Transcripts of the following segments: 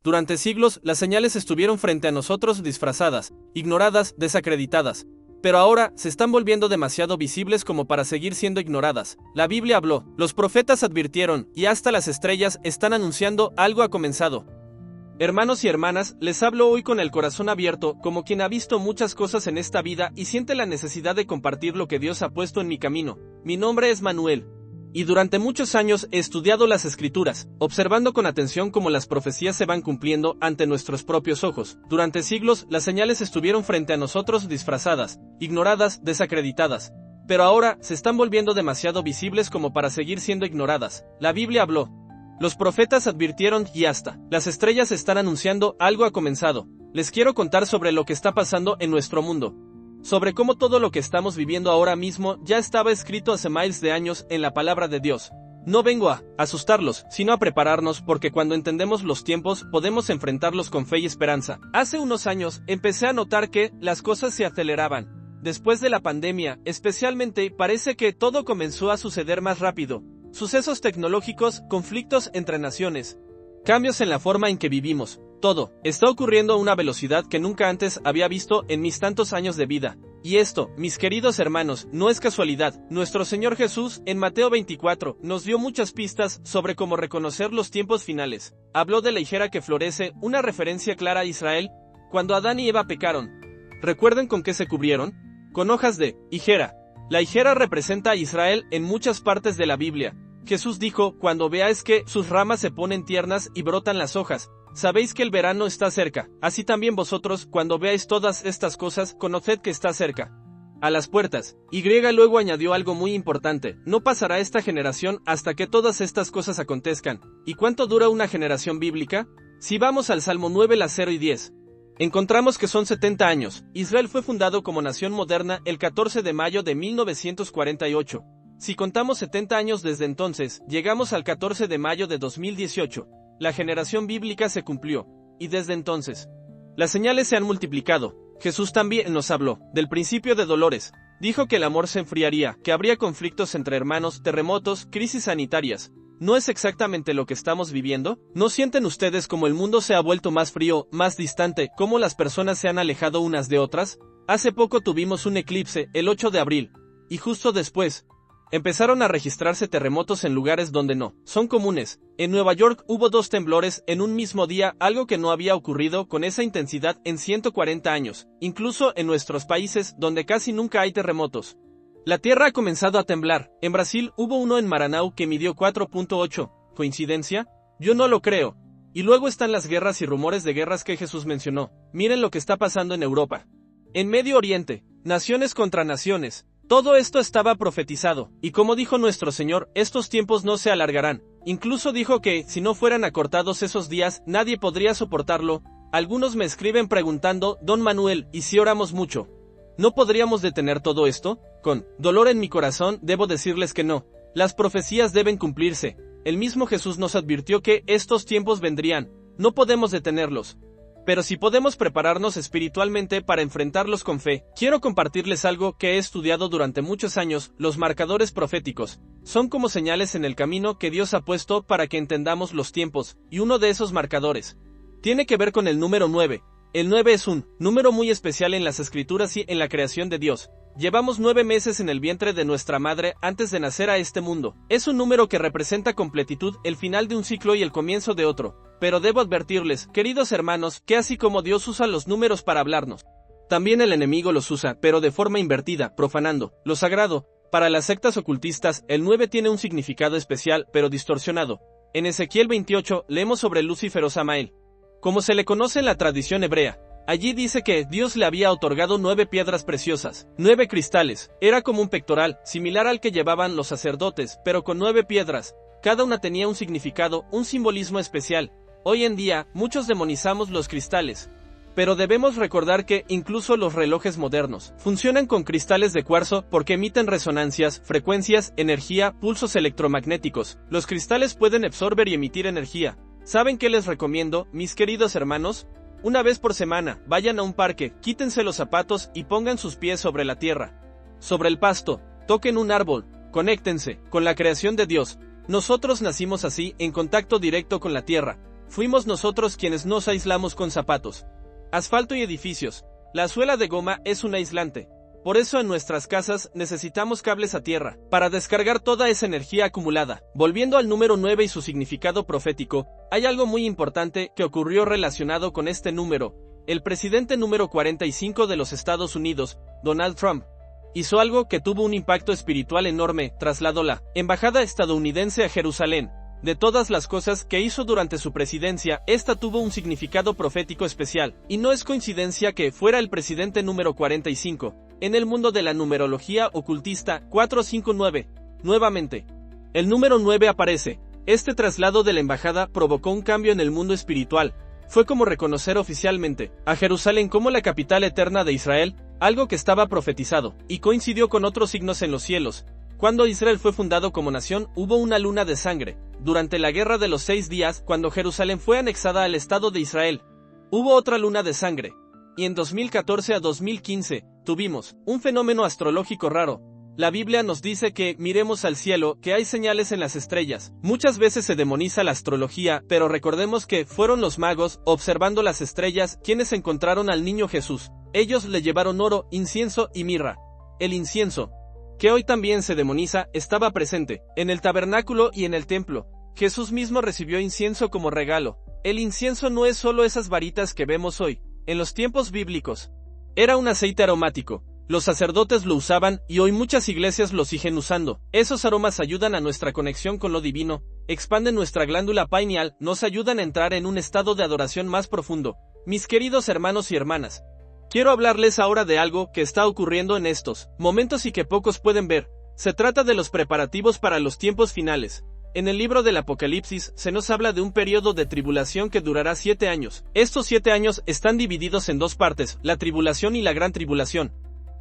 Durante siglos, las señales estuvieron frente a nosotros disfrazadas, ignoradas, desacreditadas. Pero ahora se están volviendo demasiado visibles como para seguir siendo ignoradas. La Biblia habló, los profetas advirtieron, y hasta las estrellas están anunciando algo ha comenzado. Hermanos y hermanas, les hablo hoy con el corazón abierto, como quien ha visto muchas cosas en esta vida y siente la necesidad de compartir lo que Dios ha puesto en mi camino. Mi nombre es Manuel. Y durante muchos años he estudiado las Escrituras, observando con atención cómo las profecías se van cumpliendo ante nuestros propios ojos. Durante siglos, las señales estuvieron frente a nosotros disfrazadas, ignoradas, desacreditadas. Pero ahora se están volviendo demasiado visibles como para seguir siendo ignoradas. La Biblia habló. Los profetas advirtieron y hasta las estrellas están anunciando algo ha comenzado. Les quiero contar sobre lo que está pasando en nuestro mundo. Sobre cómo todo lo que estamos viviendo ahora mismo ya estaba escrito hace miles de años en la palabra de Dios. No vengo a asustarlos, sino a prepararnos porque cuando entendemos los tiempos podemos enfrentarlos con fe y esperanza. Hace unos años empecé a notar que las cosas se aceleraban. Después de la pandemia, especialmente, parece que todo comenzó a suceder más rápido. Sucesos tecnológicos, conflictos entre naciones, cambios en la forma en que vivimos. Todo está ocurriendo a una velocidad que nunca antes había visto en mis tantos años de vida. Y esto, mis queridos hermanos, no es casualidad. Nuestro Señor Jesús, en Mateo 24, nos dio muchas pistas sobre cómo reconocer los tiempos finales. Habló de la higuera que florece, una referencia clara a Israel, cuando Adán y Eva pecaron. ¿Recuerden con qué se cubrieron? Con hojas de higuera. La higuera representa a Israel en muchas partes de la Biblia. Jesús dijo, cuando veáis que sus ramas se ponen tiernas y brotan las hojas, sabéis que el verano está cerca. Así también vosotros, cuando veáis todas estas cosas, conoced que está cerca, a las puertas. Y luego añadió algo muy importante, no pasará esta generación hasta que todas estas cosas acontezcan. ¿Y cuánto dura una generación bíblica? Si vamos al Salmo 9, las 0 y 10. Encontramos que son 70 años. Israel fue fundado como nación moderna el 14 de mayo de 1948. Si contamos 70 años desde entonces, llegamos al 14 de mayo de 2018. La generación bíblica se cumplió, y desde entonces, las señales se han multiplicado. Jesús también nos habló del principio de dolores. Dijo que el amor se enfriaría, que habría conflictos entre hermanos, terremotos, crisis sanitarias. ¿No es exactamente lo que estamos viviendo? ¿No sienten ustedes como el mundo se ha vuelto más frío, más distante, cómo las personas se han alejado unas de otras? Hace poco tuvimos un eclipse, el 8 de abril, y justo después, empezaron a registrarse terremotos en lugares donde no son comunes. En Nueva York hubo 2 temblores en un mismo día, algo que no había ocurrido con esa intensidad en 140 años, incluso en nuestros países donde casi nunca hay terremotos. La tierra ha comenzado a temblar. En Brasil hubo uno en Maranhão que midió 4.8. ¿Coincidencia? Yo no lo creo. Y luego están las guerras y rumores de guerras que Jesús mencionó. Miren lo que está pasando en Europa. En Medio Oriente, naciones contra naciones. Todo esto estaba profetizado, y como dijo nuestro Señor, estos tiempos no se alargarán. Incluso dijo que, si no fueran acortados esos días, nadie podría soportarlo. Algunos me escriben preguntando, Don Manuel, ¿y si oramos mucho? ¿No podríamos detener todo esto? Con dolor en mi corazón, debo decirles que no. Las profecías deben cumplirse. El mismo Jesús nos advirtió que estos tiempos vendrían. No podemos detenerlos. Pero si podemos prepararnos espiritualmente para enfrentarlos con fe, quiero compartirles algo que he estudiado durante muchos años. Los marcadores proféticos son como señales en el camino que Dios ha puesto para que entendamos los tiempos, y uno de esos marcadores tiene que ver con el número 9. El 9 es un número muy especial en las Escrituras y en la creación de Dios. Llevamos 9 meses en el vientre de nuestra madre antes de nacer a este mundo. Es un número que representa completitud, el final de un ciclo y el comienzo de otro. Pero debo advertirles, queridos hermanos, que así como Dios usa los números para hablarnos, también el enemigo los usa, pero de forma invertida, profanando lo sagrado. Para las sectas ocultistas, el 9 tiene un significado especial, pero distorsionado. En Ezequiel 28 leemos sobre Lucifer o Samael, como se le conoce en la tradición hebrea. Allí dice que Dios le había otorgado 9 piedras preciosas, 9 cristales. Era como un pectoral, similar al que llevaban los sacerdotes, pero con 9 piedras. Cada una tenía un significado, un simbolismo especial. Hoy en día, muchos demonizamos los cristales. Pero debemos recordar que incluso los relojes modernos funcionan con cristales de cuarzo porque emiten resonancias, frecuencias, energía, pulsos electromagnéticos. Los cristales pueden absorber y emitir energía. ¿Saben qué les recomiendo, mis queridos hermanos? Una vez por semana, vayan a un parque, quítense los zapatos y pongan sus pies sobre la tierra, sobre el pasto, toquen un árbol, conéctense con la creación de Dios. Nosotros nacimos así, en contacto directo con la tierra. Fuimos nosotros quienes nos aislamos con zapatos, asfalto y edificios. La suela de goma es un aislante. Por eso en nuestras casas necesitamos cables a tierra, para descargar toda esa energía acumulada. Volviendo al número 9 y su significado profético, hay algo muy importante que ocurrió relacionado con este número. El presidente número 45 de los Estados Unidos, Donald Trump, hizo algo que tuvo un impacto espiritual enorme. Trasladó la embajada estadounidense a Jerusalén. De todas las cosas que hizo durante su presidencia, esta tuvo un significado profético especial, y no es coincidencia que fuera el presidente número 45. En el mundo de la numerología ocultista, 459. Nuevamente, el número 9 aparece. Este traslado de la embajada provocó un cambio en el mundo espiritual. Fue como reconocer oficialmente a Jerusalén como la capital eterna de Israel, algo que estaba profetizado, y coincidió con otros signos en los cielos. Cuando Israel fue fundado como nación, hubo una luna de sangre. Durante la Guerra de los 6 días, cuando Jerusalén fue anexada al Estado de Israel, hubo otra luna de sangre. Y en 2014 a 2015, tuvimos un fenómeno astrológico raro. La Biblia nos dice que miremos al cielo, que hay señales en las estrellas. Muchas veces se demoniza la astrología, pero recordemos que fueron los magos, observando las estrellas, quienes encontraron al niño Jesús. Ellos le llevaron oro, incienso y mirra. El incienso, que hoy también se demoniza, estaba presente en el tabernáculo y en el templo. Jesús mismo recibió incienso como regalo. El incienso no es solo esas varitas que vemos hoy. En los tiempos bíblicos, era un aceite aromático. Los sacerdotes lo usaban y hoy muchas iglesias lo siguen usando. Esos aromas ayudan a nuestra conexión con lo divino, expanden nuestra glándula pineal, nos ayudan a entrar en un estado de adoración más profundo. Mis queridos hermanos y hermanas, quiero hablarles ahora de algo que está ocurriendo en estos momentos y que pocos pueden ver. Se trata de los preparativos para los tiempos finales. En el libro del Apocalipsis se nos habla de un periodo de tribulación que durará 7 años. Estos 7 años están divididos en dos partes, la tribulación y la gran tribulación,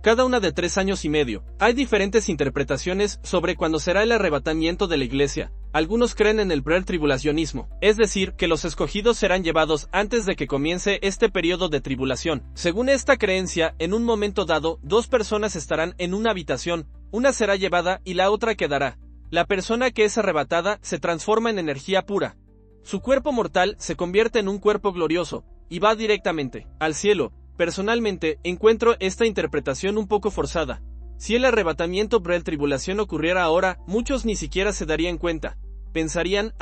cada una de 3 años y medio. Hay diferentes interpretaciones sobre cuándo será el arrebatamiento de la iglesia. Algunos creen en el pretribulacionismo, es decir, que los escogidos serán llevados antes de que comience este periodo de tribulación. Según esta creencia, en un momento dado, 2 personas estarán en una habitación, una será llevada y la otra quedará. La persona que es arrebatada se transforma en energía pura. Su cuerpo mortal se convierte en un cuerpo glorioso, y va directamente al cielo. Personalmente, encuentro esta interpretación un poco forzada. Si el arrebatamiento pre-tribulación ocurriera ahora, muchos ni siquiera se darían cuenta. Pensarían,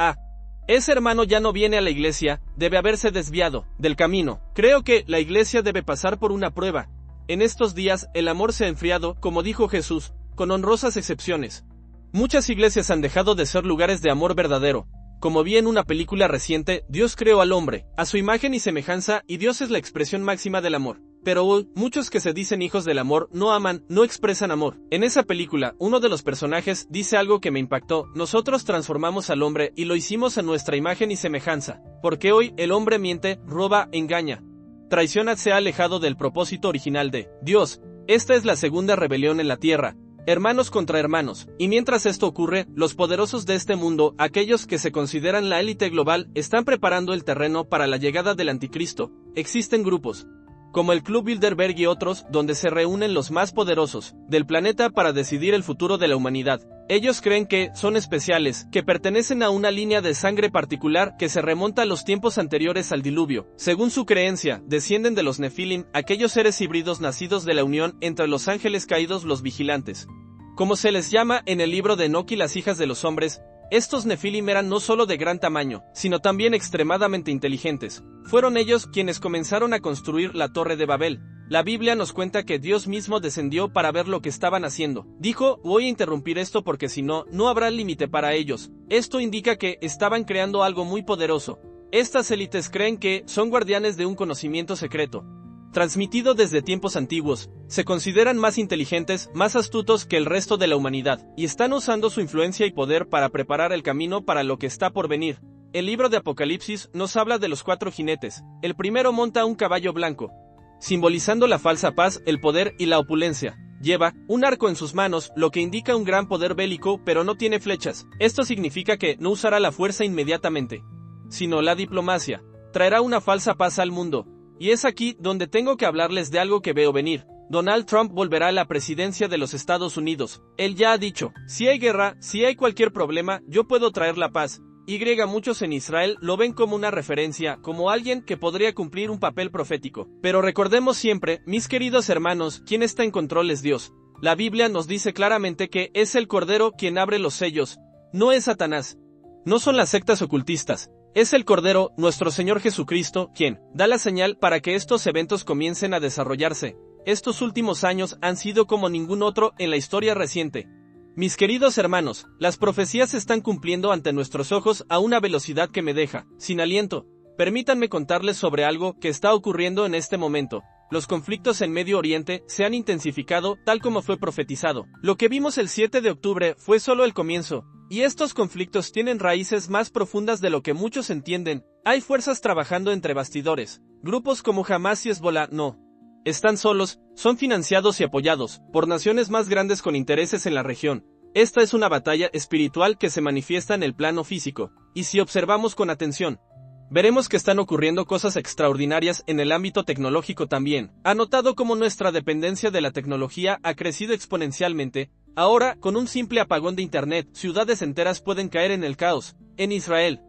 ese hermano ya no viene a la iglesia, debe haberse desviado del camino. Creo que la iglesia debe pasar por una prueba. En estos días, el amor se ha enfriado, como dijo Jesús, con honrosas excepciones. Muchas iglesias han dejado de ser lugares de amor verdadero. Como vi en una película reciente, Dios creó al hombre, a su imagen y semejanza, y Dios es la expresión máxima del amor. Pero hoy, muchos que se dicen hijos del amor no aman, no expresan amor. En esa película, uno de los personajes dice algo que me impactó: nosotros transformamos al hombre y lo hicimos a nuestra imagen y semejanza. Porque hoy el hombre miente, roba, engaña, traiciona, se ha alejado del propósito original de Dios. Esta es la segunda rebelión en la tierra. Hermanos contra hermanos. Y mientras esto ocurre, los poderosos de este mundo, aquellos que se consideran la élite global, están preparando el terreno para la llegada del anticristo. Existen grupos, como el Club Bilderberg y otros, donde se reúnen los más poderosos del planeta para decidir el futuro de la humanidad. Ellos creen que son especiales, que pertenecen a una línea de sangre particular que se remonta a los tiempos anteriores al diluvio. Según su creencia, descienden de los Nefilim, aquellos seres híbridos nacidos de la unión entre los ángeles caídos, los vigilantes, como se les llama en el libro de Enoc y las hijas de los hombres. Estos Nefilim eran no solo de gran tamaño, sino también extremadamente inteligentes. Fueron ellos quienes comenzaron a construir la Torre de Babel. La Biblia nos cuenta que Dios mismo descendió para ver lo que estaban haciendo. Dijo, voy a interrumpir esto porque si no, no habrá límite para ellos. Esto indica que estaban creando algo muy poderoso. Estas élites creen que son guardianes de un conocimiento secreto, transmitido desde tiempos antiguos. Se consideran más inteligentes, más astutos que el resto de la humanidad, y están usando su influencia y poder para preparar el camino para lo que está por venir. El libro de Apocalipsis nos habla de los 4 jinetes. El primero monta un caballo blanco, simbolizando la falsa paz, el poder y la opulencia. Lleva un arco en sus manos, lo que indica un gran poder bélico, pero no tiene flechas. Esto significa que no usará la fuerza inmediatamente, sino la diplomacia. Traerá una falsa paz al mundo. Y es aquí donde tengo que hablarles de algo que veo venir. Donald Trump volverá a la presidencia de los Estados Unidos. Él ya ha dicho, si hay guerra, si hay cualquier problema, yo puedo traer la paz. Muchos en Israel lo ven como una referencia, como alguien que podría cumplir un papel profético. Pero recordemos siempre, mis queridos hermanos, quien está en control es Dios. La Biblia nos dice claramente que es el Cordero quien abre los sellos, no es Satanás. No son las sectas ocultistas, es el Cordero, nuestro Señor Jesucristo, quien da la señal para que estos eventos comiencen a desarrollarse. Estos últimos años han sido como ningún otro en la historia reciente. Mis queridos hermanos, las profecías se están cumpliendo ante nuestros ojos a una velocidad que me deja sin aliento. Permítanme contarles sobre algo que está ocurriendo en este momento. Los conflictos en Medio Oriente se han intensificado tal como fue profetizado. Lo que vimos el 7 de octubre fue solo el comienzo, y estos conflictos tienen raíces más profundas de lo que muchos entienden. Hay fuerzas trabajando entre bastidores. Grupos como Hamas y Hezbollah no están solos, son financiados y apoyados por naciones más grandes con intereses en la región. Esta es una batalla espiritual que se manifiesta en el plano físico, y si observamos con atención, veremos que están ocurriendo cosas extraordinarias en el ámbito tecnológico también. Ha notado cómo nuestra dependencia de la tecnología ha crecido exponencialmente. Ahora, con un simple apagón de internet, ciudades enteras pueden caer en el caos. En Israel,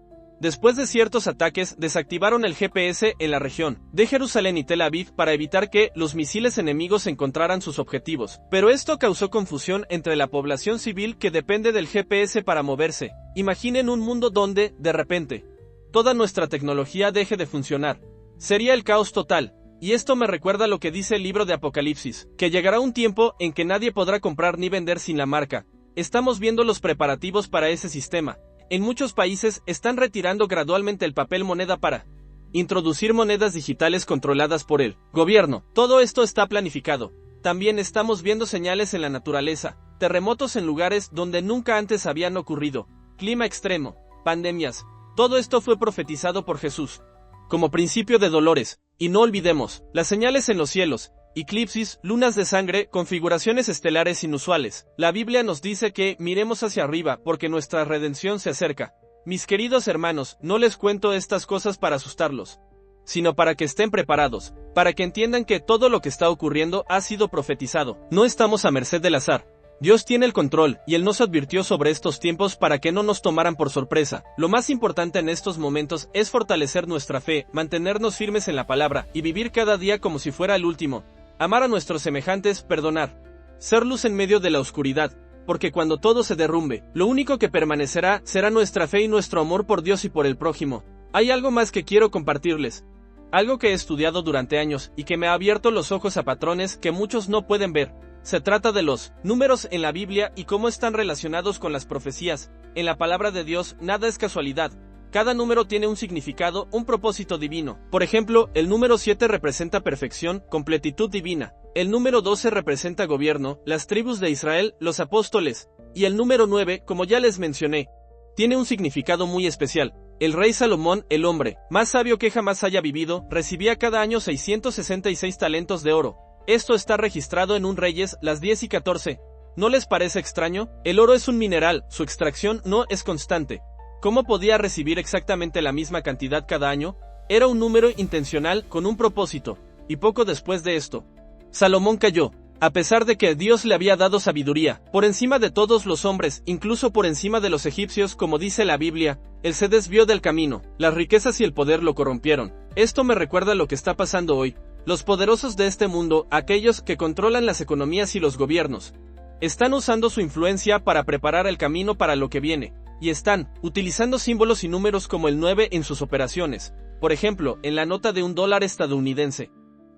después de ciertos ataques, desactivaron el GPS en la región de Jerusalén y Tel Aviv para evitar que los misiles enemigos encontraran sus objetivos. Pero esto causó confusión entre la población civil que depende del GPS para moverse. Imaginen un mundo donde, de repente, toda nuestra tecnología deje de funcionar. Sería el caos total. Y esto me recuerda lo que dice el libro de Apocalipsis, que llegará un tiempo en que nadie podrá comprar ni vender sin la marca. Estamos viendo los preparativos para ese sistema. En muchos países están retirando gradualmente el papel moneda para introducir monedas digitales controladas por el gobierno. Todo esto está planificado. También estamos viendo señales en la naturaleza, terremotos en lugares donde nunca antes habían ocurrido, clima extremo, pandemias. Todo esto fue profetizado por Jesús como principio de dolores. Y no olvidemos, las señales en los cielos, eclipsis, lunas de sangre, configuraciones estelares inusuales. La Biblia nos dice que miremos hacia arriba porque nuestra redención se acerca. Mis queridos hermanos, no les cuento estas cosas para asustarlos, sino para que estén preparados, para que entiendan que todo lo que está ocurriendo ha sido profetizado. No estamos a merced del azar. Dios tiene el control, y Él nos advirtió sobre estos tiempos para que no nos tomaran por sorpresa. Lo más importante en estos momentos es fortalecer nuestra fe, mantenernos firmes en la palabra, y vivir cada día como si fuera el último. Amar a nuestros semejantes, perdonar. Ser luz en medio de la oscuridad, porque cuando todo se derrumbe, lo único que permanecerá será nuestra fe y nuestro amor por Dios y por el prójimo. Hay algo más que quiero compartirles. Algo que he estudiado durante años, y que me ha abierto los ojos a patrones que muchos no pueden ver. Se trata de los números en la Biblia y cómo están relacionados con las profecías. En la palabra de Dios, nada es casualidad. Cada número tiene un significado, un propósito divino. Por ejemplo, el número 7 representa perfección, completitud divina. El número 12 representa gobierno, las tribus de Israel, los apóstoles. Y el número 9, como ya les mencioné, tiene un significado muy especial. El rey Salomón, el hombre más sabio que jamás haya vivido, recibía cada año 666 talentos de oro. Esto está registrado en un Reyes, las 10 y 14. ¿No les parece extraño? El oro es un mineral, su extracción no es constante. ¿Cómo podía recibir exactamente la misma cantidad cada año? Era un número intencional con un propósito. Y poco después de esto, Salomón cayó. A pesar de que Dios le había dado sabiduría, por encima de todos los hombres, incluso por encima de los egipcios, como dice la Biblia, él se desvió del camino. Las riquezas y el poder lo corrompieron. Esto me recuerda lo que está pasando hoy. Los poderosos de este mundo, aquellos que controlan las economías y los gobiernos, están usando su influencia para preparar el camino para lo que viene, y están utilizando símbolos y números como el 9 en sus operaciones. Por ejemplo, en la nota de $1 estadounidense.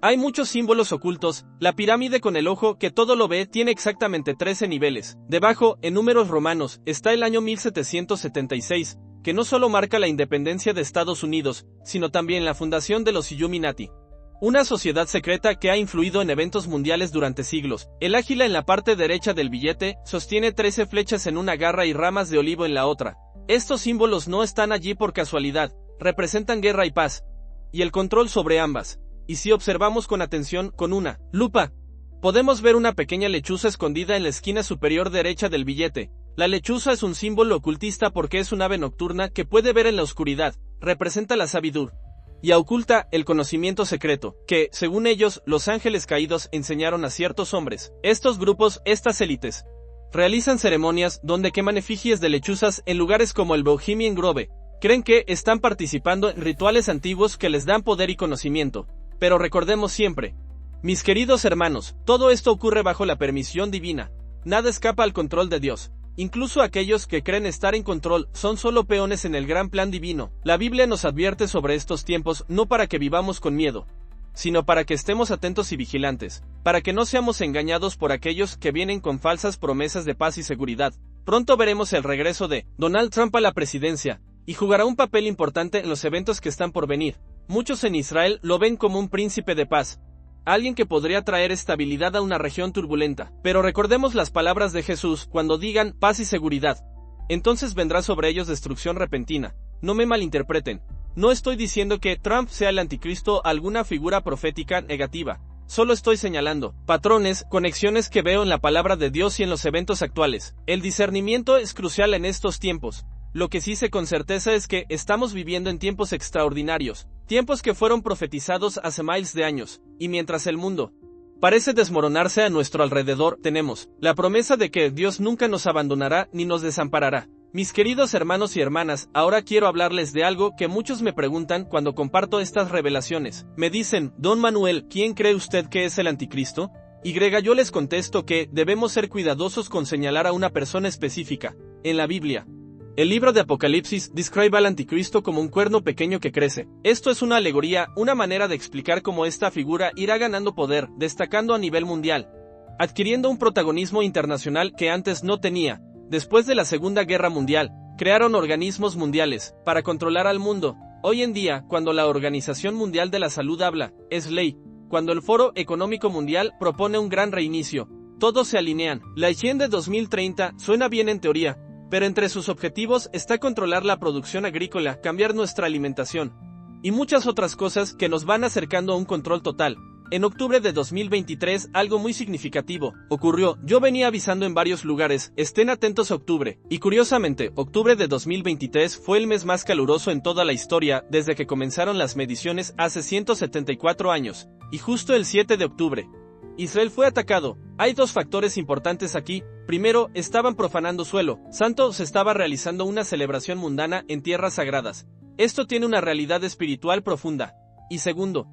Hay muchos símbolos ocultos. La pirámide con el ojo que todo lo ve tiene exactamente 13 niveles. Debajo, en números romanos, está el año 1776, que no solo marca la independencia de Estados Unidos, sino también la fundación de los Illuminati. Una sociedad secreta que ha influido en eventos mundiales durante siglos. El águila en la parte derecha del billete sostiene 13 flechas en una garra y ramas de olivo en la otra. Estos símbolos no están allí por casualidad, representan guerra y paz, y el control sobre ambas. Y si observamos con atención, con una lupa, podemos ver una pequeña lechuza escondida en la esquina superior derecha del billete. La lechuza es un símbolo ocultista porque es un ave nocturna que puede ver en la oscuridad, representa la sabiduría y oculta el conocimiento secreto, que, según ellos, los ángeles caídos enseñaron a ciertos hombres. Estos grupos, estas élites, Realizan ceremonias donde queman efigies de lechuzas en lugares como el Bohemian Grove. Creen que están participando en rituales antiguos que les dan poder y conocimiento. Pero recordemos siempre, mis queridos hermanos, todo esto ocurre bajo la permisión divina. Nada escapa al control de Dios. Incluso aquellos que creen estar en control son solo peones en el gran plan divino. La Biblia nos advierte sobre estos tiempos no para que vivamos con miedo, sino para que estemos atentos y vigilantes, para que no seamos engañados por aquellos que vienen con falsas promesas de paz y seguridad. Pronto veremos el regreso de Donald Trump a la presidencia, y jugará un papel importante en los eventos que están por venir. Muchos en Israel lo ven como un príncipe de paz, alguien que podría traer estabilidad a una región turbulenta. Pero recordemos las palabras de Jesús cuando digan paz y seguridad. Entonces vendrá sobre ellos destrucción repentina. No me malinterpreten. No estoy diciendo que Trump sea el anticristo o alguna figura profética negativa. Solo estoy señalando patrones, conexiones que veo en la palabra de Dios y en los eventos actuales. El discernimiento es crucial en estos tiempos. Lo que sí sé con certeza es que estamos viviendo en tiempos extraordinarios, tiempos que fueron profetizados hace miles de años, y mientras el mundo parece desmoronarse a nuestro alrededor, tenemos la promesa de que Dios nunca nos abandonará ni nos desamparará. Mis queridos hermanos y hermanas, ahora quiero hablarles de algo que muchos me preguntan cuando comparto estas revelaciones. Me dicen, Don Manuel, ¿quién cree usted que es el anticristo? Yo les contesto que debemos ser cuidadosos con señalar a una persona específica. En la Biblia, el libro de Apocalipsis describe al anticristo como un cuerno pequeño que crece. Esto es una alegoría, una manera de explicar cómo esta figura irá ganando poder, destacando a nivel mundial, adquiriendo un protagonismo internacional que antes no tenía. Después de la Segunda Guerra Mundial, crearon organismos mundiales para controlar al mundo. Hoy en día, cuando la Organización Mundial de la Salud habla, es ley. Cuando el Foro Económico Mundial propone un gran reinicio, todos se alinean. La Agenda 2030 suena bien en teoría, pero entre sus objetivos está controlar la producción agrícola, cambiar nuestra alimentación y muchas otras cosas que nos van acercando a un control total. En octubre de 2023, algo muy significativo ocurrió. Yo venía avisando en varios lugares, estén atentos a octubre, y curiosamente, octubre de 2023 fue el mes más caluroso en toda la historia desde que comenzaron las mediciones hace 174 años, y justo el 7 de octubre, Israel fue atacado. Hay dos factores importantes aquí. Primero, estaban profanando suelo santo, se estaba realizando una celebración mundana en tierras sagradas. Esto tiene una realidad espiritual profunda. Y segundo,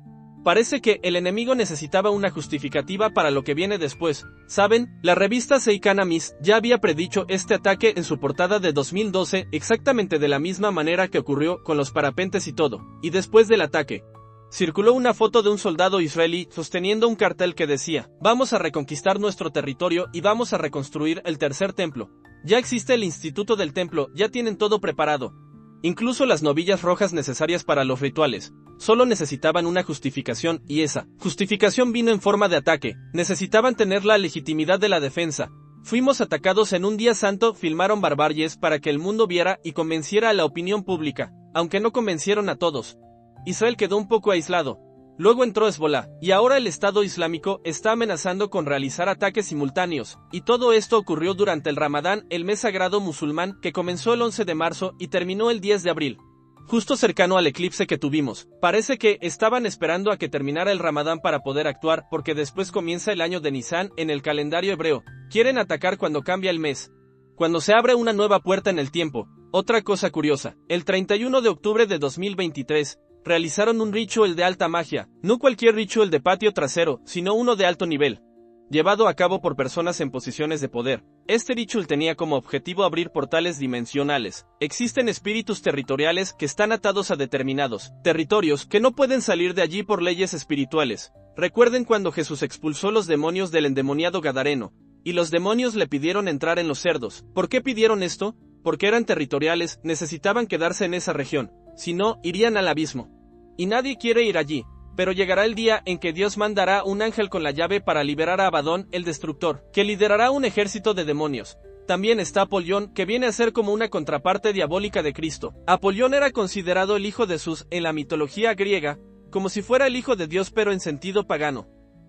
parece que el enemigo necesitaba una justificativa para lo que viene después. ¿Saben? La revista Economist ya había predicho este ataque en su portada de 2012, exactamente de la misma manera que ocurrió con los parapentes y todo. Y después del ataque, circuló una foto de un soldado israelí sosteniendo un cartel que decía, vamos a reconquistar nuestro territorio y vamos a reconstruir el tercer templo. Ya existe el Instituto del Templo, ya tienen todo preparado. Incluso las novillas rojas necesarias para los rituales. Solo necesitaban una justificación, y esa justificación vino en forma de ataque. Necesitaban tener la legitimidad de la defensa. Fuimos atacados en un día santo, filmaron barbaries para que el mundo viera y convenciera a la opinión pública, aunque no convencieron a todos. Israel quedó un poco aislado. Luego entró Hezbollah, y ahora el Estado Islámico está amenazando con realizar ataques simultáneos, y todo esto ocurrió durante el Ramadán, el mes sagrado musulmán, que comenzó el 11 de marzo y terminó el 10 de abril. Justo cercano al eclipse que tuvimos. Parece que estaban esperando a que terminara el Ramadán para poder actuar, porque después comienza el año de Nisan en el calendario hebreo. Quieren atacar cuando cambia el mes, cuando se abre una nueva puerta en el tiempo. Otra cosa curiosa, el 31 de octubre de 2023, realizaron un ritual de alta magia, no cualquier ritual de patio trasero, sino uno de alto nivel, llevado a cabo por personas en posiciones de poder. Este ritual tenía como objetivo abrir portales dimensionales. Existen espíritus territoriales que están atados a determinados territorios que no pueden salir de allí por leyes espirituales. Recuerden cuando Jesús expulsó los demonios del endemoniado Gadareno, y los demonios le pidieron entrar en los cerdos. ¿Por qué pidieron esto? Porque eran territoriales, necesitaban quedarse en esa región, si no, irían al abismo. Y nadie quiere ir allí. Pero llegará el día en que Dios mandará un ángel con la llave para liberar a Abadón, el destructor, que liderará un ejército de demonios. También está Apolión, que viene a ser como una contraparte diabólica de Cristo. Apolión era considerado el hijo de Zeus en la mitología griega, como si fuera el hijo de Dios pero en sentido pagano.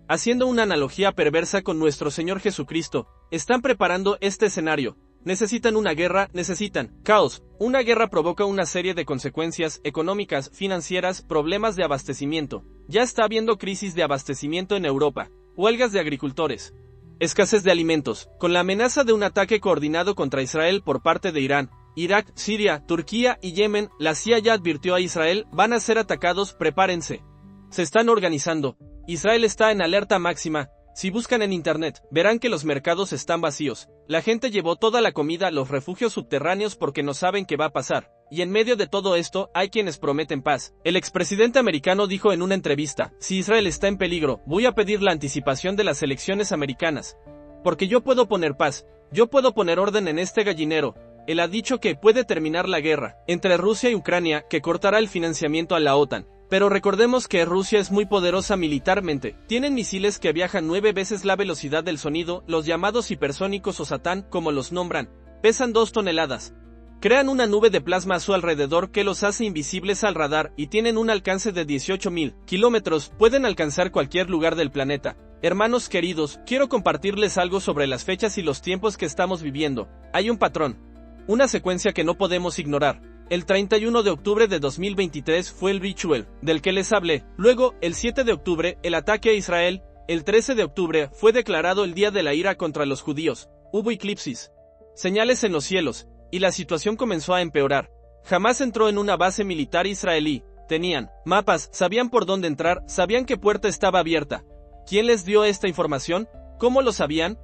Haciendo una analogía perversa con nuestro Señor Jesucristo, están preparando este escenario. Necesitan una guerra, necesitan caos. Una guerra provoca una serie de consecuencias económicas, financieras, problemas de abastecimiento. Ya está habiendo crisis de abastecimiento en Europa, huelgas de agricultores. Escasez de alimentos. Con la amenaza de un ataque coordinado contra Israel por parte de Irán, Irak, Siria, Turquía y Yemen, la CIA ya advirtió a Israel, van a ser atacados, prepárense. Se están organizando. Israel está en alerta máxima. Si buscan en internet, verán que los mercados están vacíos. La gente llevó toda la comida a los refugios subterráneos porque no saben qué va a pasar. Y en medio de todo esto, hay quienes prometen paz. El expresidente americano dijo en una entrevista, si Israel está en peligro, voy a pedir la anticipación de las elecciones americanas. Porque yo puedo poner paz, yo puedo poner orden en este gallinero. Él ha dicho que puede terminar la guerra entre Rusia y Ucrania, que cortará el financiamiento a la OTAN. Pero recordemos que Rusia es muy poderosa militarmente. Tienen misiles que viajan 9 veces la velocidad del sonido, los llamados hipersónicos o Satán, como los nombran. Pesan 2 toneladas. Crean una nube de plasma a su alrededor que los hace invisibles al radar y tienen un alcance de 18.000 kilómetros. Pueden alcanzar cualquier lugar del planeta. Hermanos queridos, quiero compartirles algo sobre las fechas y los tiempos que estamos viviendo. Hay un patrón. Una secuencia que no podemos ignorar. El 31 de octubre de 2023 fue el ritual, del que les hablé. Luego, el 7 de octubre, el ataque a Israel. El 13 de octubre fue declarado el día de la ira contra los judíos. Hubo eclipsis, señales en los cielos, y la situación comenzó a empeorar. Hamás entró en una base militar israelí. Tenían mapas, sabían por dónde entrar, sabían qué puerta estaba abierta. ¿Quién les dio esta información? ¿Cómo lo sabían?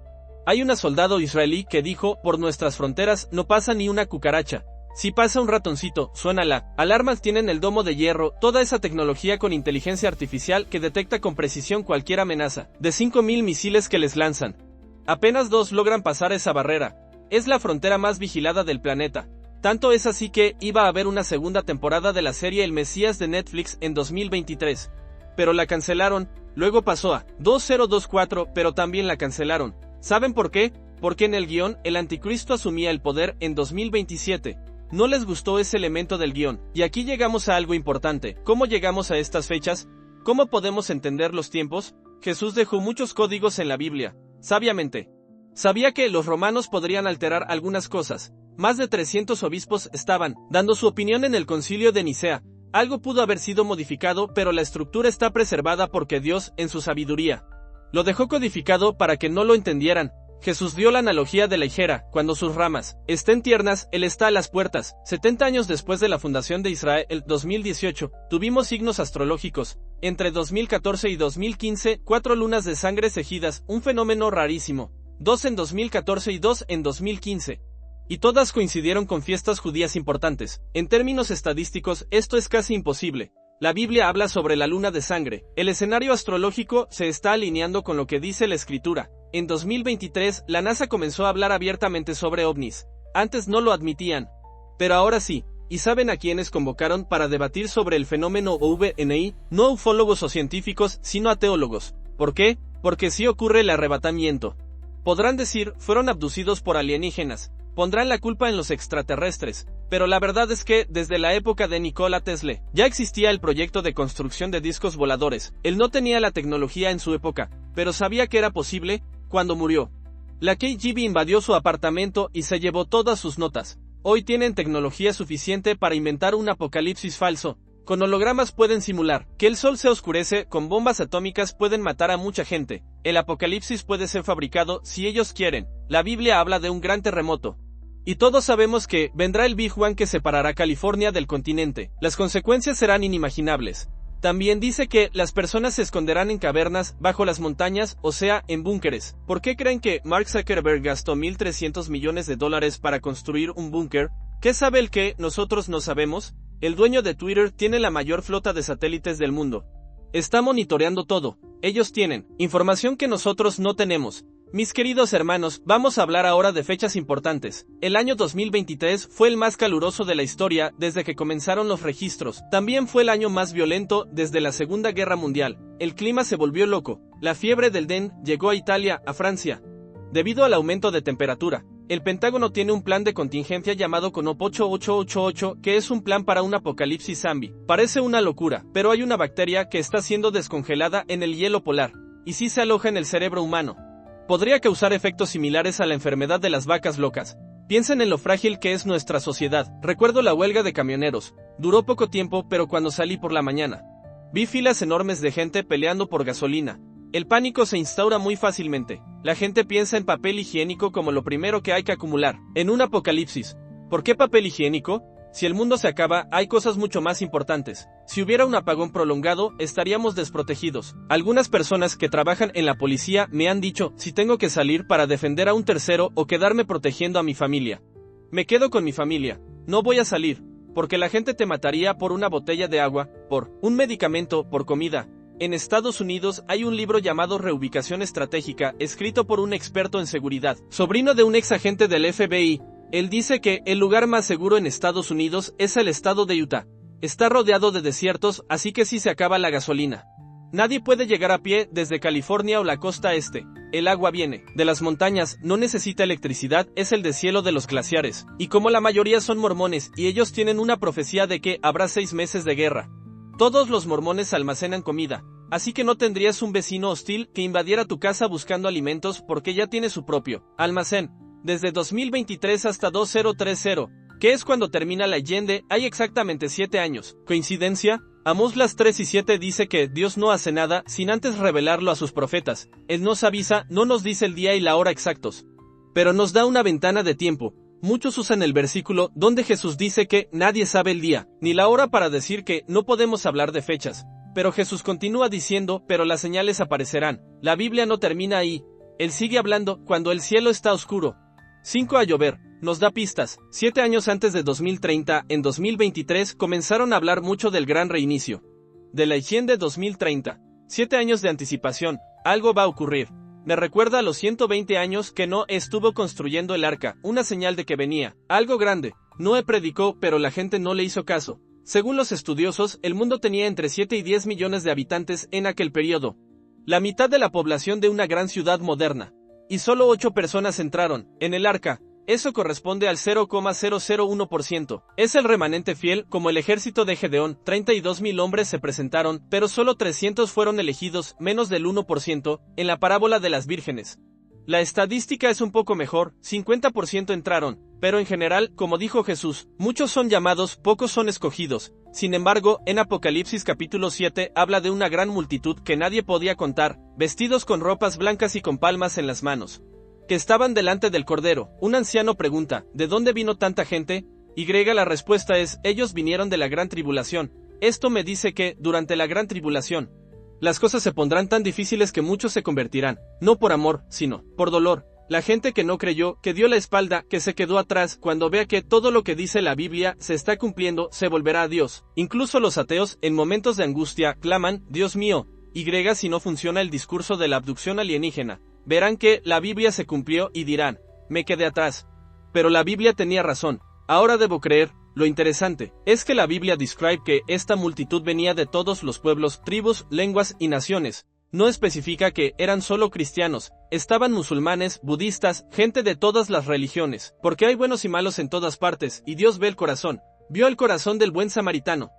Hay una soldado israelí que dijo, por nuestras fronteras no pasa ni una cucaracha. Si pasa un ratoncito, suena la alarma. Tienen el domo de hierro, toda esa tecnología con inteligencia artificial que detecta con precisión cualquier amenaza, de 5.000 misiles que les lanzan. Apenas 2 logran pasar esa barrera. Es la frontera más vigilada del planeta. Tanto es así que iba a haber una segunda temporada de la serie El Mesías de Netflix en 2023. Pero la cancelaron, luego pasó a 2024, pero también la cancelaron. ¿Saben por qué? Porque en el guión, el anticristo asumía el poder en 2027. No les gustó ese elemento del guión, y aquí llegamos a algo importante. ¿Cómo llegamos a estas fechas? ¿Cómo podemos entender los tiempos? Jesús dejó muchos códigos en la Biblia, sabiamente. Sabía que los romanos podrían alterar algunas cosas. Más de 300 obispos estaban dando su opinión en el concilio de Nicea. Algo pudo haber sido modificado, pero la estructura está preservada porque Dios, en su sabiduría, lo dejó codificado para que no lo entendieran. Jesús dio la analogía de la higuera. Cuando sus ramas estén tiernas, Él está a las puertas. 70 años después de la fundación de Israel, el 2018, tuvimos signos astrológicos. Entre 2014 y 2015, 4 lunas de sangre seguidas, un fenómeno rarísimo. 2 en 2014 y 2 en 2015. Y todas coincidieron con fiestas judías importantes. En términos estadísticos, esto es casi imposible. La Biblia habla sobre la luna de sangre. El escenario astrológico se está alineando con lo que dice la Escritura. En 2023, la NASA comenzó a hablar abiertamente sobre ovnis. Antes no lo admitían. Pero ahora sí. ¿Y saben a quiénes convocaron para debatir sobre el fenómeno OVNI? No ufólogos o científicos, sino a teólogos. ¿Por qué? Porque sí ocurre el arrebatamiento. Podrán decir, fueron abducidos por alienígenas. Pondrán la culpa en los extraterrestres. Pero la verdad es que, desde la época de Nikola Tesla, ya existía el proyecto de construcción de discos voladores. Él no tenía la tecnología en su época, pero sabía que era posible, cuando murió. La KGB invadió su apartamento y se llevó todas sus notas. Hoy tienen tecnología suficiente para inventar un apocalipsis falso. Con hologramas pueden simular que el sol se oscurece, con bombas atómicas pueden matar a mucha gente. El apocalipsis puede ser fabricado si ellos quieren. La Biblia habla de un gran terremoto. Y todos sabemos que vendrá el Big Bang que separará California del continente. Las consecuencias serán inimaginables. También dice que las personas se esconderán en cavernas, bajo las montañas, o sea, en búnkeres. ¿Por qué creen que Mark Zuckerberg gastó $1.300 millones para construir un búnker? ¿Qué sabe el que nosotros no sabemos? El dueño de Twitter tiene la mayor flota de satélites del mundo. Está monitoreando todo. Ellos tienen información que nosotros no tenemos. Mis queridos hermanos, vamos a hablar ahora de fechas importantes. El año 2023 fue el más caluroso de la historia desde que comenzaron los registros. También fue el año más violento desde la Segunda Guerra Mundial. El clima se volvió loco. La fiebre del dengue llegó a Italia, a Francia. Debido al aumento de temperatura, el Pentágono tiene un plan de contingencia llamado CONOP 8888, que es un plan para un apocalipsis zombie. Parece una locura, pero hay una bacteria que está siendo descongelada en el hielo polar, y sí se aloja en el cerebro humano. Podría causar efectos similares a la enfermedad de las vacas locas. Piensen en lo frágil que es nuestra sociedad. Recuerdo la huelga de camioneros. Duró poco tiempo, pero cuando salí por la mañana, vi filas enormes de gente peleando por gasolina. El pánico se instaura muy fácilmente. La gente piensa en papel higiénico como lo primero que hay que acumular. En un apocalipsis, ¿por qué papel higiénico? Si el mundo se acaba, hay cosas mucho más importantes. Si hubiera un apagón prolongado, estaríamos desprotegidos. Algunas personas que trabajan en la policía me han dicho si tengo que salir para defender a un tercero o quedarme protegiendo a mi familia. Me quedo con mi familia. No voy a salir, porque la gente te mataría por una botella de agua, por un medicamento, por comida. En Estados Unidos hay un libro llamado Reubicación Estratégica, escrito por un experto en seguridad, sobrino de un ex agente del FBI. Él dice que el lugar más seguro en Estados Unidos es el estado de Utah. Está rodeado de desiertos, así que sí se acaba la gasolina. Nadie puede llegar a pie desde California o la costa este. El agua viene de las montañas, no necesita electricidad, es el deshielo de los glaciares. Y como la mayoría son mormones y ellos tienen una profecía de que habrá 6 meses de guerra. Todos los mormones almacenan comida, así que no tendrías un vecino hostil que invadiera tu casa buscando alimentos porque ya tiene su propio almacén. Desde 2023 hasta 2030, que es cuando termina la Allende, hay exactamente 7 años. ¿Coincidencia? Amós las 3:7 dice que Dios no hace nada sin antes revelarlo a sus profetas. Él nos avisa, no nos dice el día y la hora exactos, pero nos da una ventana de tiempo. Muchos usan el versículo donde Jesús dice que nadie sabe el día, ni la hora para decir que no podemos hablar de fechas. Pero Jesús continúa diciendo, pero las señales aparecerán. La Biblia no termina ahí. Él sigue hablando, cuando el cielo está oscuro. 5 a llover, nos da pistas. 7 años antes de 2030, en 2023, comenzaron a hablar mucho del gran reinicio. De la Allende 2030. 7 años de anticipación, algo va a ocurrir. Me recuerda a los 120 años que Noé estuvo construyendo el arca, una señal de que venía algo grande. Noé predicó, pero la gente no le hizo caso. Según los estudiosos, el mundo tenía entre 7 y 10 millones de habitantes en aquel periodo. La mitad de la población de una gran ciudad moderna. Y solo 8 personas entraron en el arca. Eso corresponde al 0,001%. Es el remanente fiel, como el ejército de Gedeón. 32,000 hombres se presentaron, pero solo 300 fueron elegidos, menos del 1%, en la parábola de las vírgenes. La estadística es un poco mejor, 50% entraron, pero en general, como dijo Jesús, muchos son llamados, pocos son escogidos. Sin embargo, en Apocalipsis capítulo 7 habla de una gran multitud que nadie podía contar, vestidos con ropas blancas y con palmas en las manos, que estaban delante del Cordero. Un anciano pregunta, ¿de dónde vino tanta gente? La respuesta es, ellos vinieron de la gran tribulación. Esto me dice que, durante la gran tribulación, las cosas se pondrán tan difíciles que muchos se convertirán, no por amor, sino por dolor. La gente que no creyó, que dio la espalda, que se quedó atrás, cuando vea que todo lo que dice la Biblia se está cumpliendo, se volverá a Dios. Incluso los ateos, en momentos de angustia, claman, Dios mío, si no funciona el discurso de la abducción alienígena. Verán que la Biblia se cumplió y dirán, me quedé atrás. Pero la Biblia tenía razón, ahora debo creer. Lo interesante es que la Biblia describe que esta multitud venía de todos los pueblos, tribus, lenguas y naciones. No especifica que eran solo cristianos, estaban musulmanes, budistas, gente de todas las religiones, porque hay buenos y malos en todas partes, y Dios ve el corazón. Vio el corazón del buen samaritano,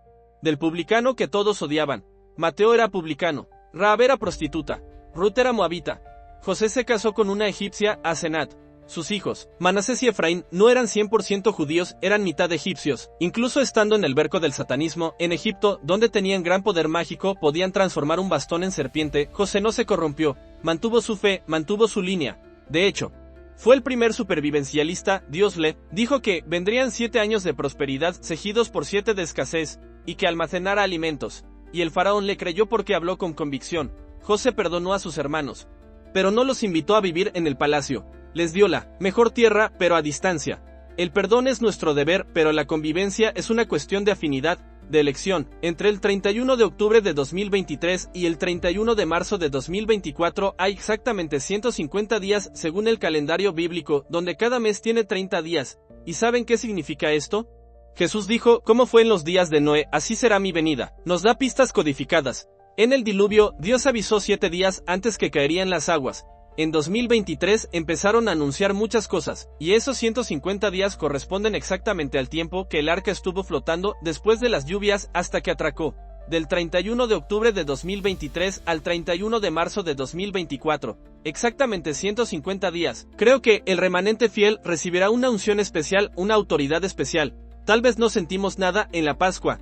del publicano que todos odiaban. Mateo era publicano, Rahab era prostituta, Ruth era moabita, José se casó con una egipcia, Asenat. Sus hijos, Manasés y Efraín, no eran 100% judíos, eran mitad egipcios. Incluso estando en el verco del satanismo, en Egipto, donde tenían gran poder mágico, podían transformar un bastón en serpiente. José no se corrompió, mantuvo su fe, mantuvo su línea. De hecho, fue el primer supervivencialista. Dios le dijo que vendrían 7 años de prosperidad seguidos por 7 de escasez, y que almacenara alimentos. Y el faraón le creyó porque habló con convicción. José perdonó a sus hermanos, pero no los invitó a vivir en el palacio. Les dio la mejor tierra, pero a distancia. El perdón es nuestro deber, pero la convivencia es una cuestión de afinidad, de elección. Entre el 31 de octubre de 2023 y el 31 de marzo de 2024 hay exactamente 150 días según el calendario bíblico, donde cada mes tiene 30 días. ¿Y saben qué significa esto? Jesús dijo, ¿cómo fue en los días de Noé? Así será mi venida. Nos da pistas codificadas. En el diluvio, Dios avisó 7 días antes que caerían las aguas. En 2023 empezaron a anunciar muchas cosas, y esos 150 días corresponden exactamente al tiempo que el arca estuvo flotando después de las lluvias hasta que atracó. Del 31 de octubre de 2023 al 31 de marzo de 2024. Exactamente 150 días. Creo que el remanente fiel recibirá una unción especial, una autoridad especial. Tal vez no sentimos nada en la Pascua,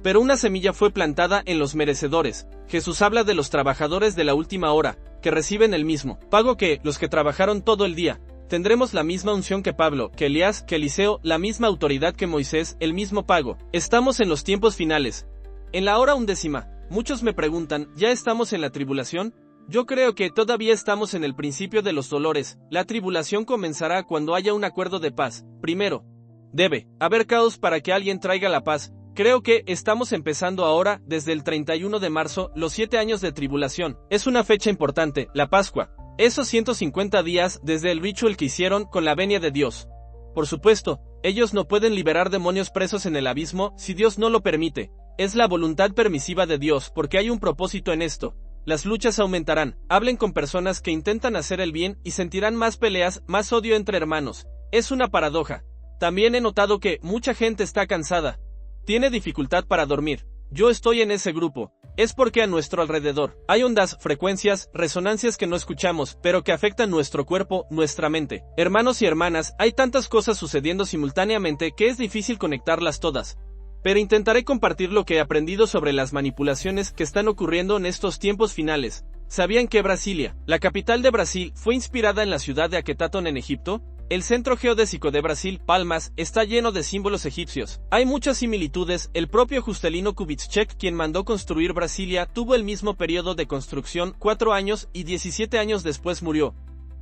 Pero una semilla fue plantada en los merecedores. Jesús habla de los trabajadores de la última hora, que reciben el mismo pago que los que trabajaron todo el día. Tendremos la misma unción que Pablo, que Elías, que Eliseo, la misma autoridad que Moisés, el mismo pago. Estamos en los tiempos finales. En la hora 11, muchos me preguntan, ¿ya estamos en la tribulación? Yo creo que todavía estamos en el principio de los dolores. La tribulación comenzará cuando haya un acuerdo de paz. Primero, debe haber caos para que alguien traiga la paz. Creo que estamos empezando ahora, desde el 31 de marzo, los 7 años de tribulación. Es una fecha importante, la Pascua. Esos 150 días desde el ritual que hicieron con la venia de Dios. Por supuesto, ellos no pueden liberar demonios presos en el abismo si Dios no lo permite. Es la voluntad permisiva de Dios porque hay un propósito en esto. Las luchas aumentarán. Hablen con personas que intentan hacer el bien y sentirán más peleas, más odio entre hermanos. Es una paradoja. También he notado que mucha gente está cansada. Tiene dificultad para dormir. Yo estoy en ese grupo. Es porque a nuestro alrededor hay ondas, frecuencias, resonancias que no escuchamos, pero que afectan nuestro cuerpo, nuestra mente. Hermanos y hermanas, hay tantas cosas sucediendo simultáneamente que es difícil conectarlas todas. Pero intentaré compartir lo que he aprendido sobre las manipulaciones que están ocurriendo en estos tiempos finales. ¿Sabían que Brasilia, la capital de Brasil, fue inspirada en la ciudad de Aketatón en Egipto? El centro geodésico de Brasil, Palmas, está lleno de símbolos egipcios. Hay muchas similitudes. El propio Juscelino Kubitschek, quien mandó construir Brasilia, tuvo el mismo periodo de construcción, 4 años, y 17 años después murió.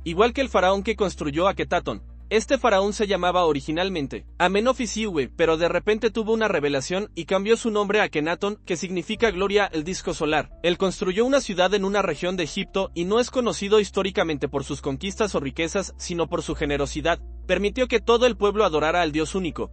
Igual que el faraón que construyó Aketatón. Este faraón se llamaba originalmente Amenofisiwe, pero de repente tuvo una revelación y cambió su nombre a Akenatón, que significa gloria, el disco solar. Él construyó una ciudad en una región de Egipto y no es conocido históricamente por sus conquistas o riquezas, sino por su generosidad. Permitió que todo el pueblo adorara al Dios único,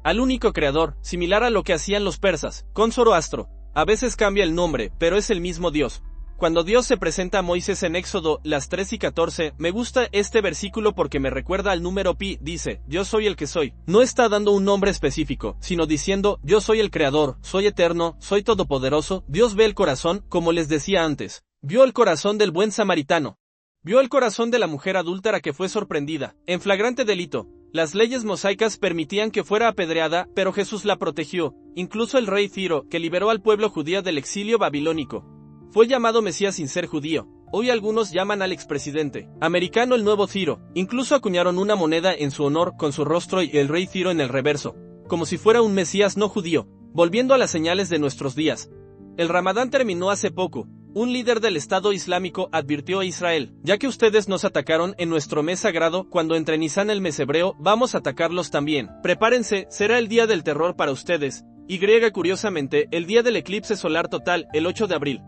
al único creador, similar a lo que hacían los persas, con Zoroastro. A veces cambia el nombre, pero es el mismo Dios. Cuando Dios se presenta a Moisés en Éxodo, las 3:14, me gusta este versículo porque me recuerda al número pi, dice, yo soy el que soy. No está dando un nombre específico, sino diciendo, yo soy el creador, soy eterno, soy todopoderoso. Dios ve el corazón, como les decía antes. Vio el corazón del buen samaritano. Vio el corazón de la mujer adúltera que fue sorprendida, en flagrante delito. Las leyes mosaicas permitían que fuera apedreada, pero Jesús la protegió. Incluso el rey Ciro, que liberó al pueblo judío del exilio babilónico, fue llamado Mesías sin ser judío. Hoy algunos llaman al expresidente americano el nuevo Ciro. Incluso acuñaron una moneda en su honor con su rostro y el rey Ciro en el reverso, como si fuera un Mesías no judío. Volviendo a las señales de nuestros días. El Ramadán terminó hace poco. Un líder del Estado Islámico advirtió a Israel, ya que ustedes nos atacaron en nuestro mes sagrado, cuando entre Nisan el mes hebreo, vamos a atacarlos también. Prepárense, será el día del terror para ustedes. Y curiosamente, el día del eclipse solar total, el 8 de abril.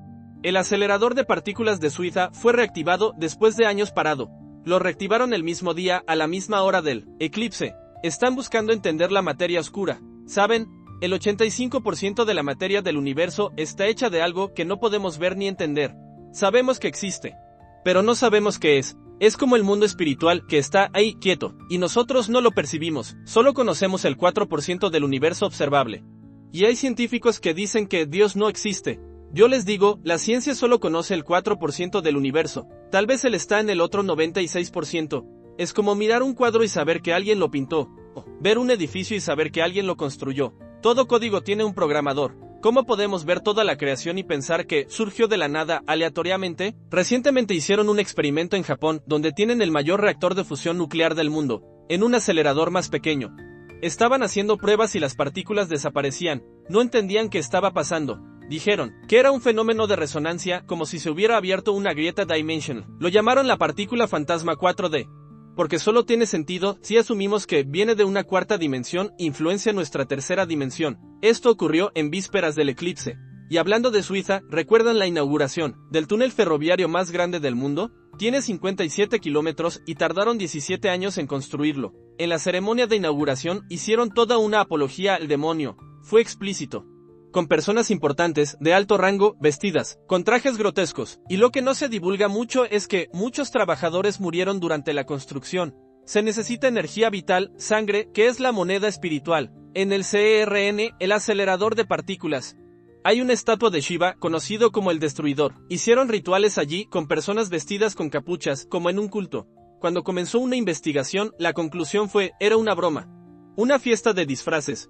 El acelerador de partículas de Suiza fue reactivado después de años parado. Lo reactivaron el mismo día, a la misma hora del eclipse. Están buscando entender la materia oscura. ¿Saben? El 85% de la materia del universo está hecha de algo que no podemos ver ni entender. Sabemos que existe, pero no sabemos qué es. Es como el mundo espiritual, que está ahí, quieto, y nosotros no lo percibimos. Solo conocemos el 4% del universo observable. Y hay científicos que dicen que Dios no existe. Yo les digo, la ciencia solo conoce el 4% del universo. Tal vez él está en el otro 96%. Es como mirar un cuadro y saber que alguien lo pintó, o ver un edificio y saber que alguien lo construyó. Todo código tiene un programador. ¿Cómo podemos ver toda la creación y pensar que surgió de la nada, aleatoriamente? Recientemente hicieron un experimento en Japón, donde tienen el mayor reactor de fusión nuclear del mundo, en un acelerador más pequeño. Estaban haciendo pruebas y las partículas desaparecían. No entendían qué estaba pasando. Dijeron que era un fenómeno de resonancia, como si se hubiera abierto una grieta dimensional. Lo llamaron la partícula fantasma 4D. Porque solo tiene sentido si asumimos que viene de una cuarta dimensión e influencia nuestra tercera dimensión. Esto ocurrió en vísperas del eclipse. Y hablando de Suiza, ¿recuerdan la inauguración del túnel ferroviario más grande del mundo? Tiene 57 kilómetros y tardaron 17 años en construirlo. En la ceremonia de inauguración hicieron toda una apología al demonio. Fue explícito. Con personas importantes, de alto rango, vestidas con trajes grotescos. Y lo que no se divulga mucho es que muchos trabajadores murieron durante la construcción. Se necesita energía vital, sangre, que es la moneda espiritual. En el CERN, el acelerador de partículas, hay una estatua de Shiva, conocido como el Destruidor. Hicieron rituales allí con personas vestidas con capuchas, como en un culto. Cuando comenzó una investigación, la conclusión fue, era una broma. Una fiesta de disfraces.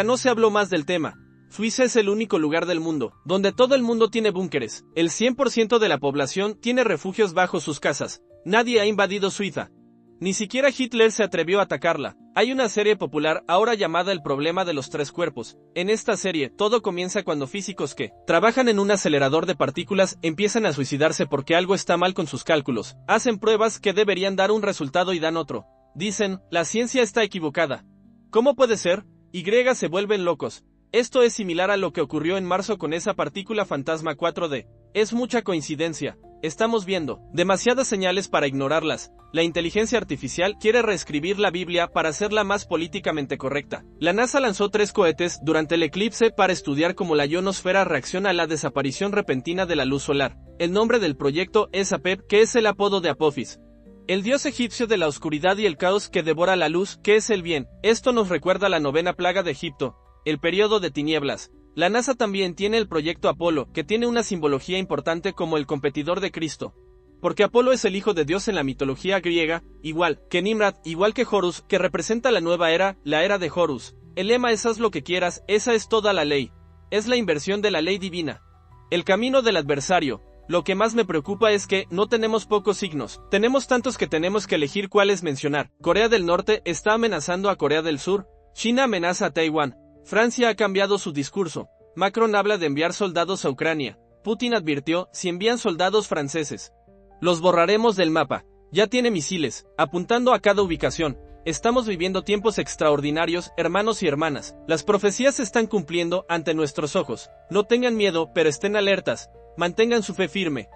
No se habló más del tema. Suiza es el único lugar del mundo donde todo el mundo tiene búnkeres. El 100% de la población tiene refugios bajo sus casas. Nadie ha invadido Suiza. Ni siquiera Hitler se atrevió a atacarla. Hay una serie popular ahora llamada El problema de los tres cuerpos. En esta serie, todo comienza cuando físicos que trabajan en un acelerador de partículas empiezan a suicidarse porque algo está mal con sus cálculos. Hacen pruebas que deberían dar un resultado y dan otro. Dicen, la ciencia está equivocada. ¿Cómo puede ser? Y se vuelven locos. Esto es similar a lo que ocurrió en marzo con esa partícula fantasma 4D. Es mucha coincidencia. Estamos viendo demasiadas señales para ignorarlas. La inteligencia artificial quiere reescribir la Biblia para hacerla más políticamente correcta. La NASA lanzó 3 cohetes durante el eclipse para estudiar cómo la ionosfera reacciona a la desaparición repentina de la luz solar. El nombre del proyecto es Apep, que es el apodo de Apophis, el dios egipcio de la oscuridad y el caos que devora la luz, que es el bien. Esto nos recuerda la 9ª plaga de Egipto, el periodo de tinieblas. La NASA también tiene el proyecto Apolo, que tiene una simbología importante como el competidor de Cristo. Porque Apolo es el hijo de Dios en la mitología griega, igual que Nimrod, igual que Horus, que representa la nueva era, la era de Horus. El lema es haz lo que quieras, esa es toda la ley. Es la inversión de la ley divina. El camino del adversario. Lo que más me preocupa es que no tenemos pocos signos. Tenemos tantos que tenemos que elegir cuáles mencionar. Corea del Norte está amenazando a Corea del Sur. China amenaza a Taiwán. Francia ha cambiado su discurso. Macron habla de enviar soldados a Ucrania. Putin advirtió, si envían soldados franceses, los borraremos del mapa. Ya tiene misiles, apuntando a cada ubicación. Estamos viviendo tiempos extraordinarios, hermanos y hermanas. Las profecías se están cumpliendo ante nuestros ojos. No tengan miedo, pero estén alertas. Mantengan su fe firme.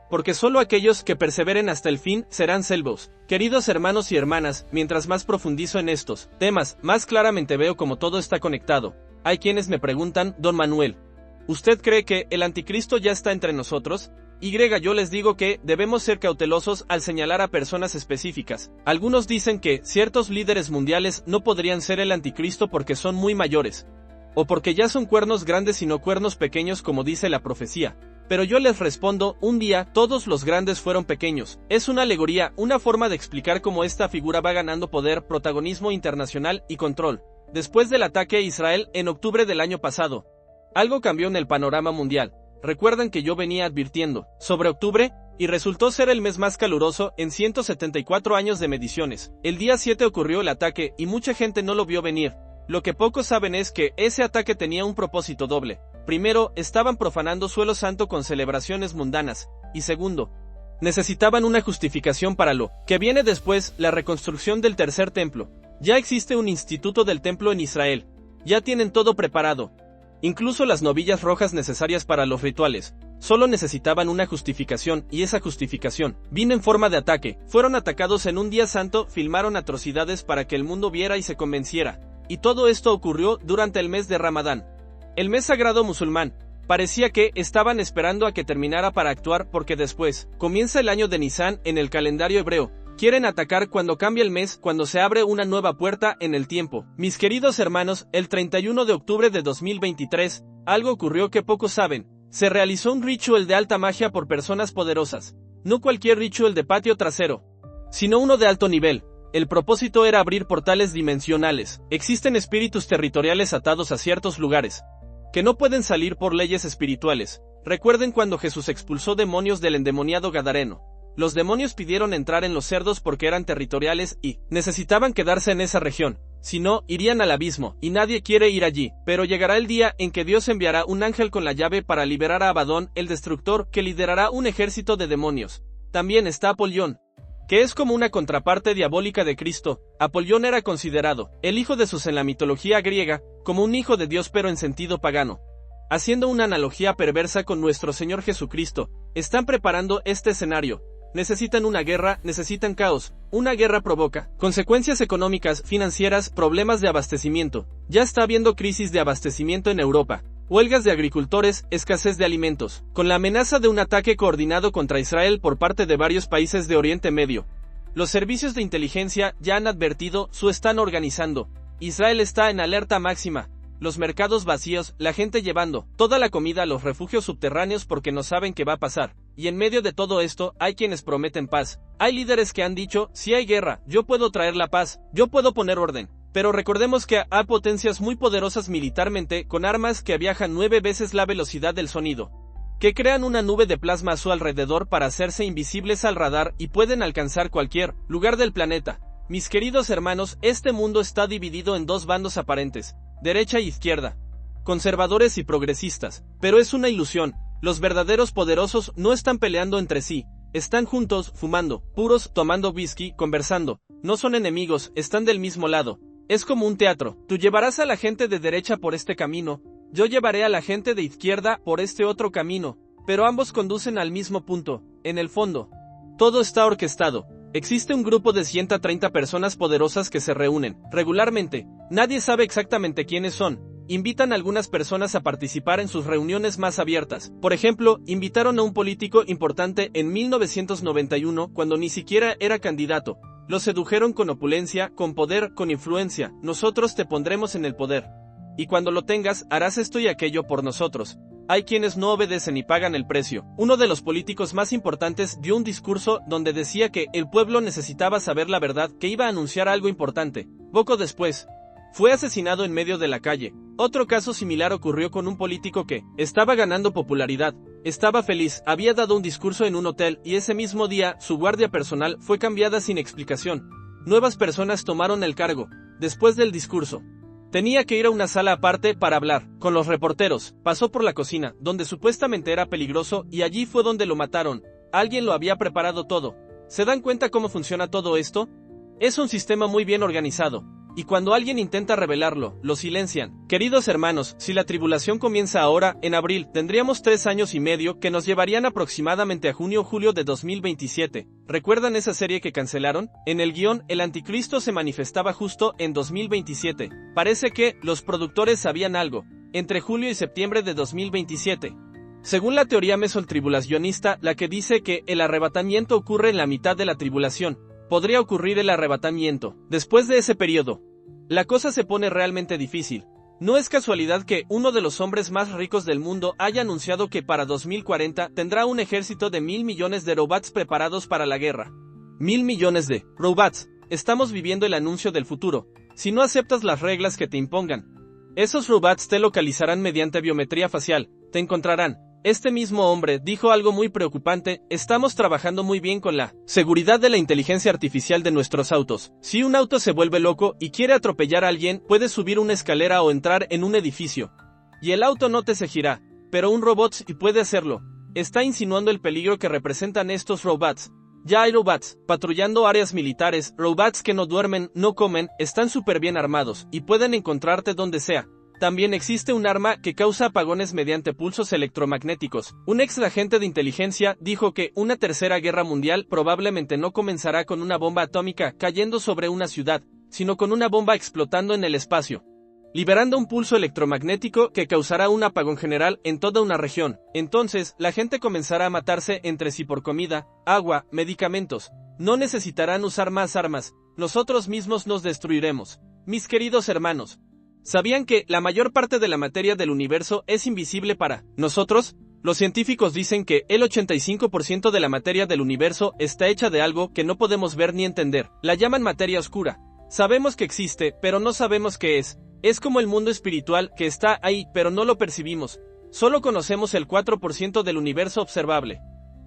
Porque solo aquellos que perseveren hasta el fin serán salvos. Queridos hermanos y hermanas, mientras más profundizo en estos temas, más claramente veo cómo todo está conectado. Hay quienes me preguntan, Don Manuel, ¿usted cree que el anticristo ya está entre nosotros? Yo les digo que debemos ser cautelosos al señalar a personas específicas. Algunos dicen que ciertos líderes mundiales no podrían ser el anticristo porque son muy mayores. O porque ya son cuernos grandes y no cuernos pequeños como dice la profecía. Pero yo les respondo, un día, todos los grandes fueron pequeños. Es una alegoría, una forma de explicar cómo esta figura va ganando poder, protagonismo internacional y control. Después del ataque a Israel en octubre del año pasado, algo cambió en el panorama mundial. Recuerdan que yo venía advirtiendo sobre octubre, y resultó ser el mes más caluroso en 174 años de mediciones. El día 7 ocurrió el ataque y mucha gente no lo vio venir. Lo que pocos saben es que ese ataque tenía un propósito doble. Primero, estaban profanando suelo santo con celebraciones mundanas, y segundo, necesitaban una justificación para lo que viene después, la reconstrucción del tercer templo. Ya existe un instituto del templo en Israel. Ya tienen todo preparado. Incluso las novillas rojas necesarias para los rituales. Solo necesitaban una justificación, y esa justificación vino en forma de ataque. Fueron atacados en un día santo, filmaron atrocidades para que el mundo viera y se convenciera. Y todo esto ocurrió durante el mes de Ramadán, el mes sagrado musulmán. Parecía que estaban esperando a que terminara para actuar porque después comienza el año de Nisan en el calendario hebreo. Quieren atacar cuando cambia el mes, cuando se abre una nueva puerta en el tiempo. Mis queridos hermanos, el 31 de octubre de 2023, algo ocurrió que pocos saben. Se realizó un ritual de alta magia por personas poderosas. No cualquier ritual de patio trasero, sino uno de alto nivel. El propósito era abrir portales dimensionales. Existen espíritus territoriales atados a ciertos lugares, que no pueden salir por leyes espirituales. Recuerden cuando Jesús expulsó demonios del endemoniado Gadareno. Los demonios pidieron entrar en los cerdos porque eran territoriales y necesitaban quedarse en esa región. Si no, irían al abismo, y nadie quiere ir allí. Pero llegará el día en que Dios enviará un ángel con la llave para liberar a Abadón, el destructor, que liderará un ejército de demonios. También está Apolión, que es como una contraparte diabólica de Cristo. Apolión era considerado el hijo de Zeus en la mitología griega, como un hijo de Dios pero en sentido pagano. Haciendo una analogía perversa con nuestro Señor Jesucristo, están preparando este escenario. Necesitan una guerra, necesitan caos. Una guerra provoca consecuencias económicas, financieras, problemas de abastecimiento. Ya está habiendo crisis de abastecimiento en Europa. Huelgas de agricultores, escasez de alimentos, con la amenaza de un ataque coordinado contra Israel por parte de varios países de Oriente Medio. Los servicios de inteligencia ya han advertido, están organizando. Israel está en alerta máxima. Los mercados vacíos, la gente llevando toda la comida a los refugios subterráneos porque no saben qué va a pasar. Y en medio de todo esto, hay quienes prometen paz. Hay líderes que han dicho, si hay guerra, yo puedo traer la paz, yo puedo poner orden. Pero recordemos que hay potencias muy poderosas militarmente con armas que viajan 9 veces la velocidad del sonido, que crean una nube de plasma a su alrededor para hacerse invisibles al radar y pueden alcanzar cualquier lugar del planeta. Mis queridos hermanos, este mundo está dividido en dos bandos aparentes, derecha e izquierda, conservadores y progresistas, pero es una ilusión. Los verdaderos poderosos no están peleando entre sí, están juntos, fumando, puros, tomando whisky, conversando, no son enemigos, están del mismo lado. Es como un teatro, tú llevarás a la gente de derecha por este camino, yo llevaré a la gente de izquierda por este otro camino, pero ambos conducen al mismo punto. En el fondo, todo está orquestado. Existe un grupo de 130 personas poderosas que se reúnen regularmente. Nadie sabe exactamente quiénes son. Invitan a algunas personas a participar en sus reuniones más abiertas. Por ejemplo, invitaron a un político importante en 1991 cuando ni siquiera era candidato. Lo sedujeron con opulencia, con poder, con influencia. Nosotros te pondremos en el poder. Y cuando lo tengas, harás esto y aquello por nosotros. Hay quienes no obedecen y pagan el precio. Uno de los políticos más importantes dio un discurso donde decía que el pueblo necesitaba saber la verdad, que iba a anunciar algo importante. Poco después, fue asesinado en medio de la calle. Otro caso similar ocurrió con un político que estaba ganando popularidad. Estaba feliz, había dado un discurso en un hotel y ese mismo día su guardia personal fue cambiada sin explicación. Nuevas personas tomaron el cargo. Después del discurso, tenía que ir a una sala aparte para hablar con los reporteros. Pasó por la cocina, donde supuestamente era peligroso, y allí fue donde lo mataron. Alguien lo había preparado todo. ¿Se dan cuenta cómo funciona todo esto? Es un sistema muy bien organizado. Y cuando alguien intenta revelarlo, lo silencian. Queridos hermanos, si la tribulación comienza ahora, en abril, tendríamos 3 años y medio que nos llevarían aproximadamente a junio o julio de 2027. ¿Recuerdan esa serie que cancelaron? En el guión, el anticristo se manifestaba justo en 2027. Parece que los productores sabían algo. Entre julio y septiembre de 2027. Según la teoría mesoltribulacionista, la que dice que el arrebatamiento ocurre en la mitad de la tribulación, podría ocurrir el arrebatamiento después de ese periodo. La cosa se pone realmente difícil. No es casualidad que uno de los hombres más ricos del mundo haya anunciado que para 2040 tendrá un ejército de 1.000 millones de robots preparados para la guerra. 1.000 millones de robots. Estamos viviendo el anuncio del futuro. Si no aceptas las reglas que te impongan, esos robots te localizarán mediante biometría facial, te encontrarán. Este mismo hombre dijo algo muy preocupante: estamos trabajando muy bien con la seguridad de la inteligencia artificial de nuestros autos. Si un auto se vuelve loco y quiere atropellar a alguien, puede subir una escalera o entrar en un edificio. Y el auto no te seguirá, pero un robot sí puede hacerlo. Está insinuando el peligro que representan estos robots. Ya hay robots patrullando áreas militares, robots que no duermen, no comen, están súper bien armados y pueden encontrarte donde sea. También existe un arma que causa apagones mediante pulsos electromagnéticos. Un ex agente de inteligencia dijo que una tercera guerra mundial probablemente no comenzará con una bomba atómica cayendo sobre una ciudad, sino con una bomba explotando en el espacio, liberando un pulso electromagnético que causará un apagón general en toda una región. Entonces, la gente comenzará a matarse entre sí por comida, agua, medicamentos. No necesitarán usar más armas, nosotros mismos nos destruiremos. Mis queridos hermanos, ¿sabían que la mayor parte de la materia del universo es invisible para nosotros? Los científicos dicen que el 85% de la materia del universo está hecha de algo que no podemos ver ni entender. La llaman materia oscura. Sabemos que existe, pero no sabemos qué es. Es como el mundo espiritual que está ahí, pero no lo percibimos. Solo conocemos el 4% del universo observable.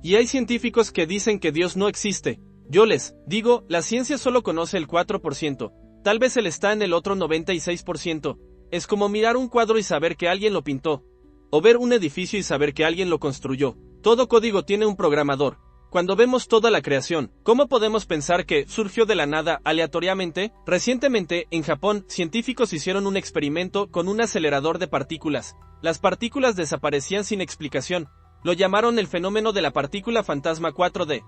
Y hay científicos que dicen que Dios no existe. Yo les digo, la ciencia solo conoce el 4%. Tal vez él está en el otro 96%. Es como mirar un cuadro y saber que alguien lo pintó. O ver un edificio y saber que alguien lo construyó. Todo código tiene un programador. Cuando vemos toda la creación, ¿cómo podemos pensar que surgió de la nada, aleatoriamente? Recientemente, en Japón, científicos hicieron un experimento con un acelerador de partículas. Las partículas desaparecían sin explicación. Lo llamaron el fenómeno de la partícula fantasma 4D.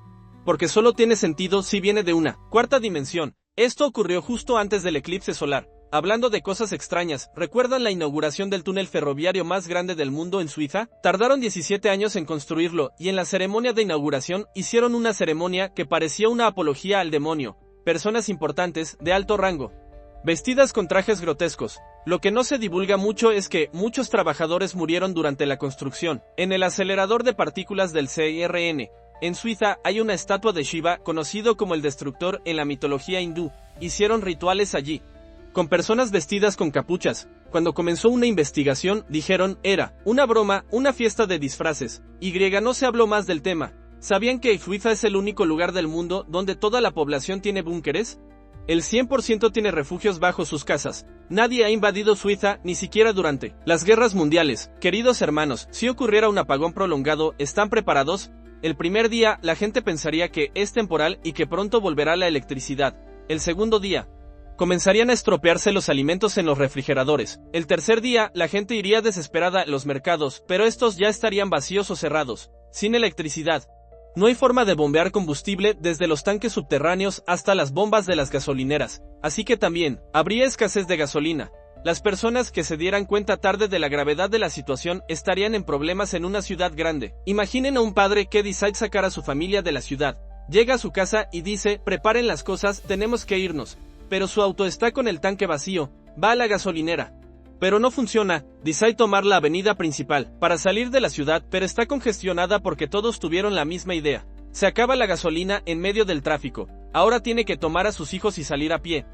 Porque solo tiene sentido si viene de una cuarta dimensión. Esto ocurrió justo antes del eclipse solar. Hablando de cosas extrañas, ¿recuerdan la inauguración del túnel ferroviario más grande del mundo en Suiza? Tardaron 17 años en construirlo, y en la ceremonia de inauguración hicieron una ceremonia que parecía una apología al demonio. Personas importantes, de alto rango, vestidas con trajes grotescos. Lo que no se divulga mucho es que muchos trabajadores murieron durante la construcción. En el acelerador de partículas del CERN, en Suiza, hay una estatua de Shiva, conocido como el Destructor en la mitología hindú. Hicieron rituales allí. con personas vestidas con capuchas. Cuando comenzó una investigación, dijeron, era una broma, una fiesta de disfraces. No se habló más del tema. ¿Sabían que Suiza es el único lugar del mundo donde toda la población tiene búnkeres? El 100% tiene refugios bajo sus casas. Nadie ha invadido Suiza, ni siquiera durante las guerras mundiales. Queridos hermanos, si ocurriera un apagón prolongado, ¿están preparados? El primer día, la gente pensaría que es temporal y que pronto volverá la electricidad. El segundo día, comenzarían a estropearse los alimentos en los refrigeradores. El tercer día, la gente iría desesperada a los mercados, pero estos ya estarían vacíos o cerrados, sin electricidad. No hay forma de bombear combustible desde los tanques subterráneos hasta las bombas de las gasolineras, así que también habría escasez de gasolina. Las personas que se dieran cuenta tarde de la gravedad de la situación estarían en problemas en una ciudad grande. Imaginen a un padre que decide sacar a su familia de la ciudad. Llega a su casa y dice, preparen las cosas, tenemos que irnos. Pero su auto está con el tanque vacío, va a la gasolinera. Pero no funciona, decide tomar la avenida principal para salir de la ciudad, pero está congestionada porque todos tuvieron la misma idea. Se acaba la gasolina en medio del tráfico. Ahora tiene que tomar a sus hijos y salir a pie,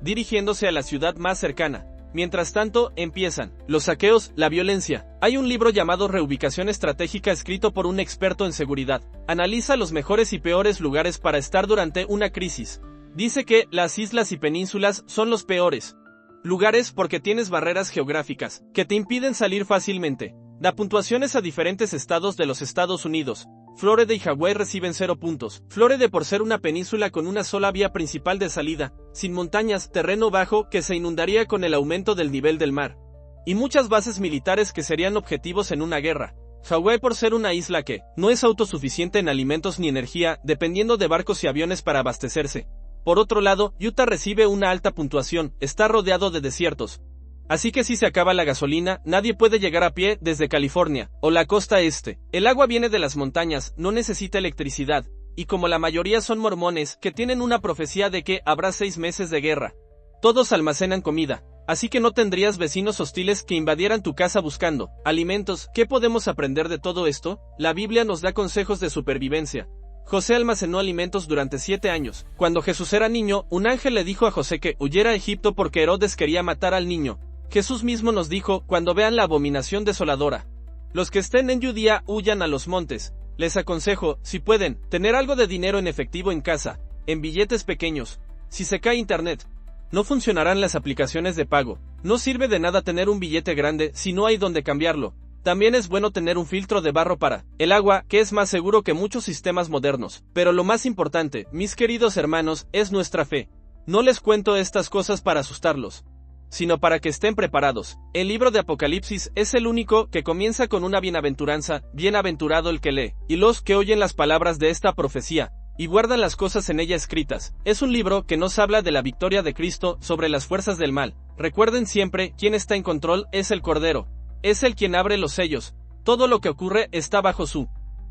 dirigiéndose a la ciudad más cercana. Mientras tanto, empiezan los saqueos, la violencia. Hay un libro llamado Reubicación Estratégica escrito por un experto en seguridad. Analiza los mejores y peores lugares para estar durante una crisis. Dice que las islas y penínsulas son los peores lugares porque tienes barreras geográficas que te impiden salir fácilmente. Da puntuaciones a diferentes estados de los Estados Unidos. Florida y Hawái reciben 0 puntos. Florida por ser una península con una sola vía principal de salida, sin montañas, terreno bajo que se inundaría con el aumento del nivel del mar. Y muchas bases militares que serían objetivos en una guerra. Hawái por ser una isla que no es autosuficiente en alimentos ni energía, dependiendo de barcos y aviones para abastecerse. Por otro lado, Utah recibe una alta puntuación, está rodeado de desiertos. Así que si se acaba la gasolina, nadie puede llegar a pie desde California o la costa este. El agua viene de las montañas, no necesita electricidad, y como la mayoría son mormones, que tienen una profecía de que habrá 6 meses de guerra. Todos almacenan comida, así que no tendrías vecinos hostiles que invadieran tu casa buscando alimentos. ¿Qué podemos aprender de todo esto? La Biblia nos da consejos de supervivencia. José almacenó alimentos durante 7 años. Cuando Jesús era niño, un ángel le dijo a José que huyera a Egipto porque Herodes quería matar al niño. Jesús mismo nos dijo, cuando vean la abominación desoladora, los que estén en Judía huyan a los montes. Les aconsejo, si pueden, tener algo de dinero en efectivo en casa, en billetes pequeños. Si se cae internet, no funcionarán las aplicaciones de pago. No sirve de nada tener un billete grande si no hay donde cambiarlo. También es bueno tener un filtro de barro para el agua, que es más seguro que muchos sistemas modernos. Pero lo más importante, mis queridos hermanos, es nuestra fe. No les cuento estas cosas para asustarlos, sino para que estén preparados. El libro de Apocalipsis es el único que comienza con una bienaventuranza, bienaventurado el que lee, y los que oyen las palabras de esta profecía, y guardan las cosas en ella escritas. Es un libro que nos habla de la victoria de Cristo sobre las fuerzas del mal. Recuerden siempre, quien está en control es el Cordero. Es el quien abre los sellos. Todo lo que ocurre está bajo su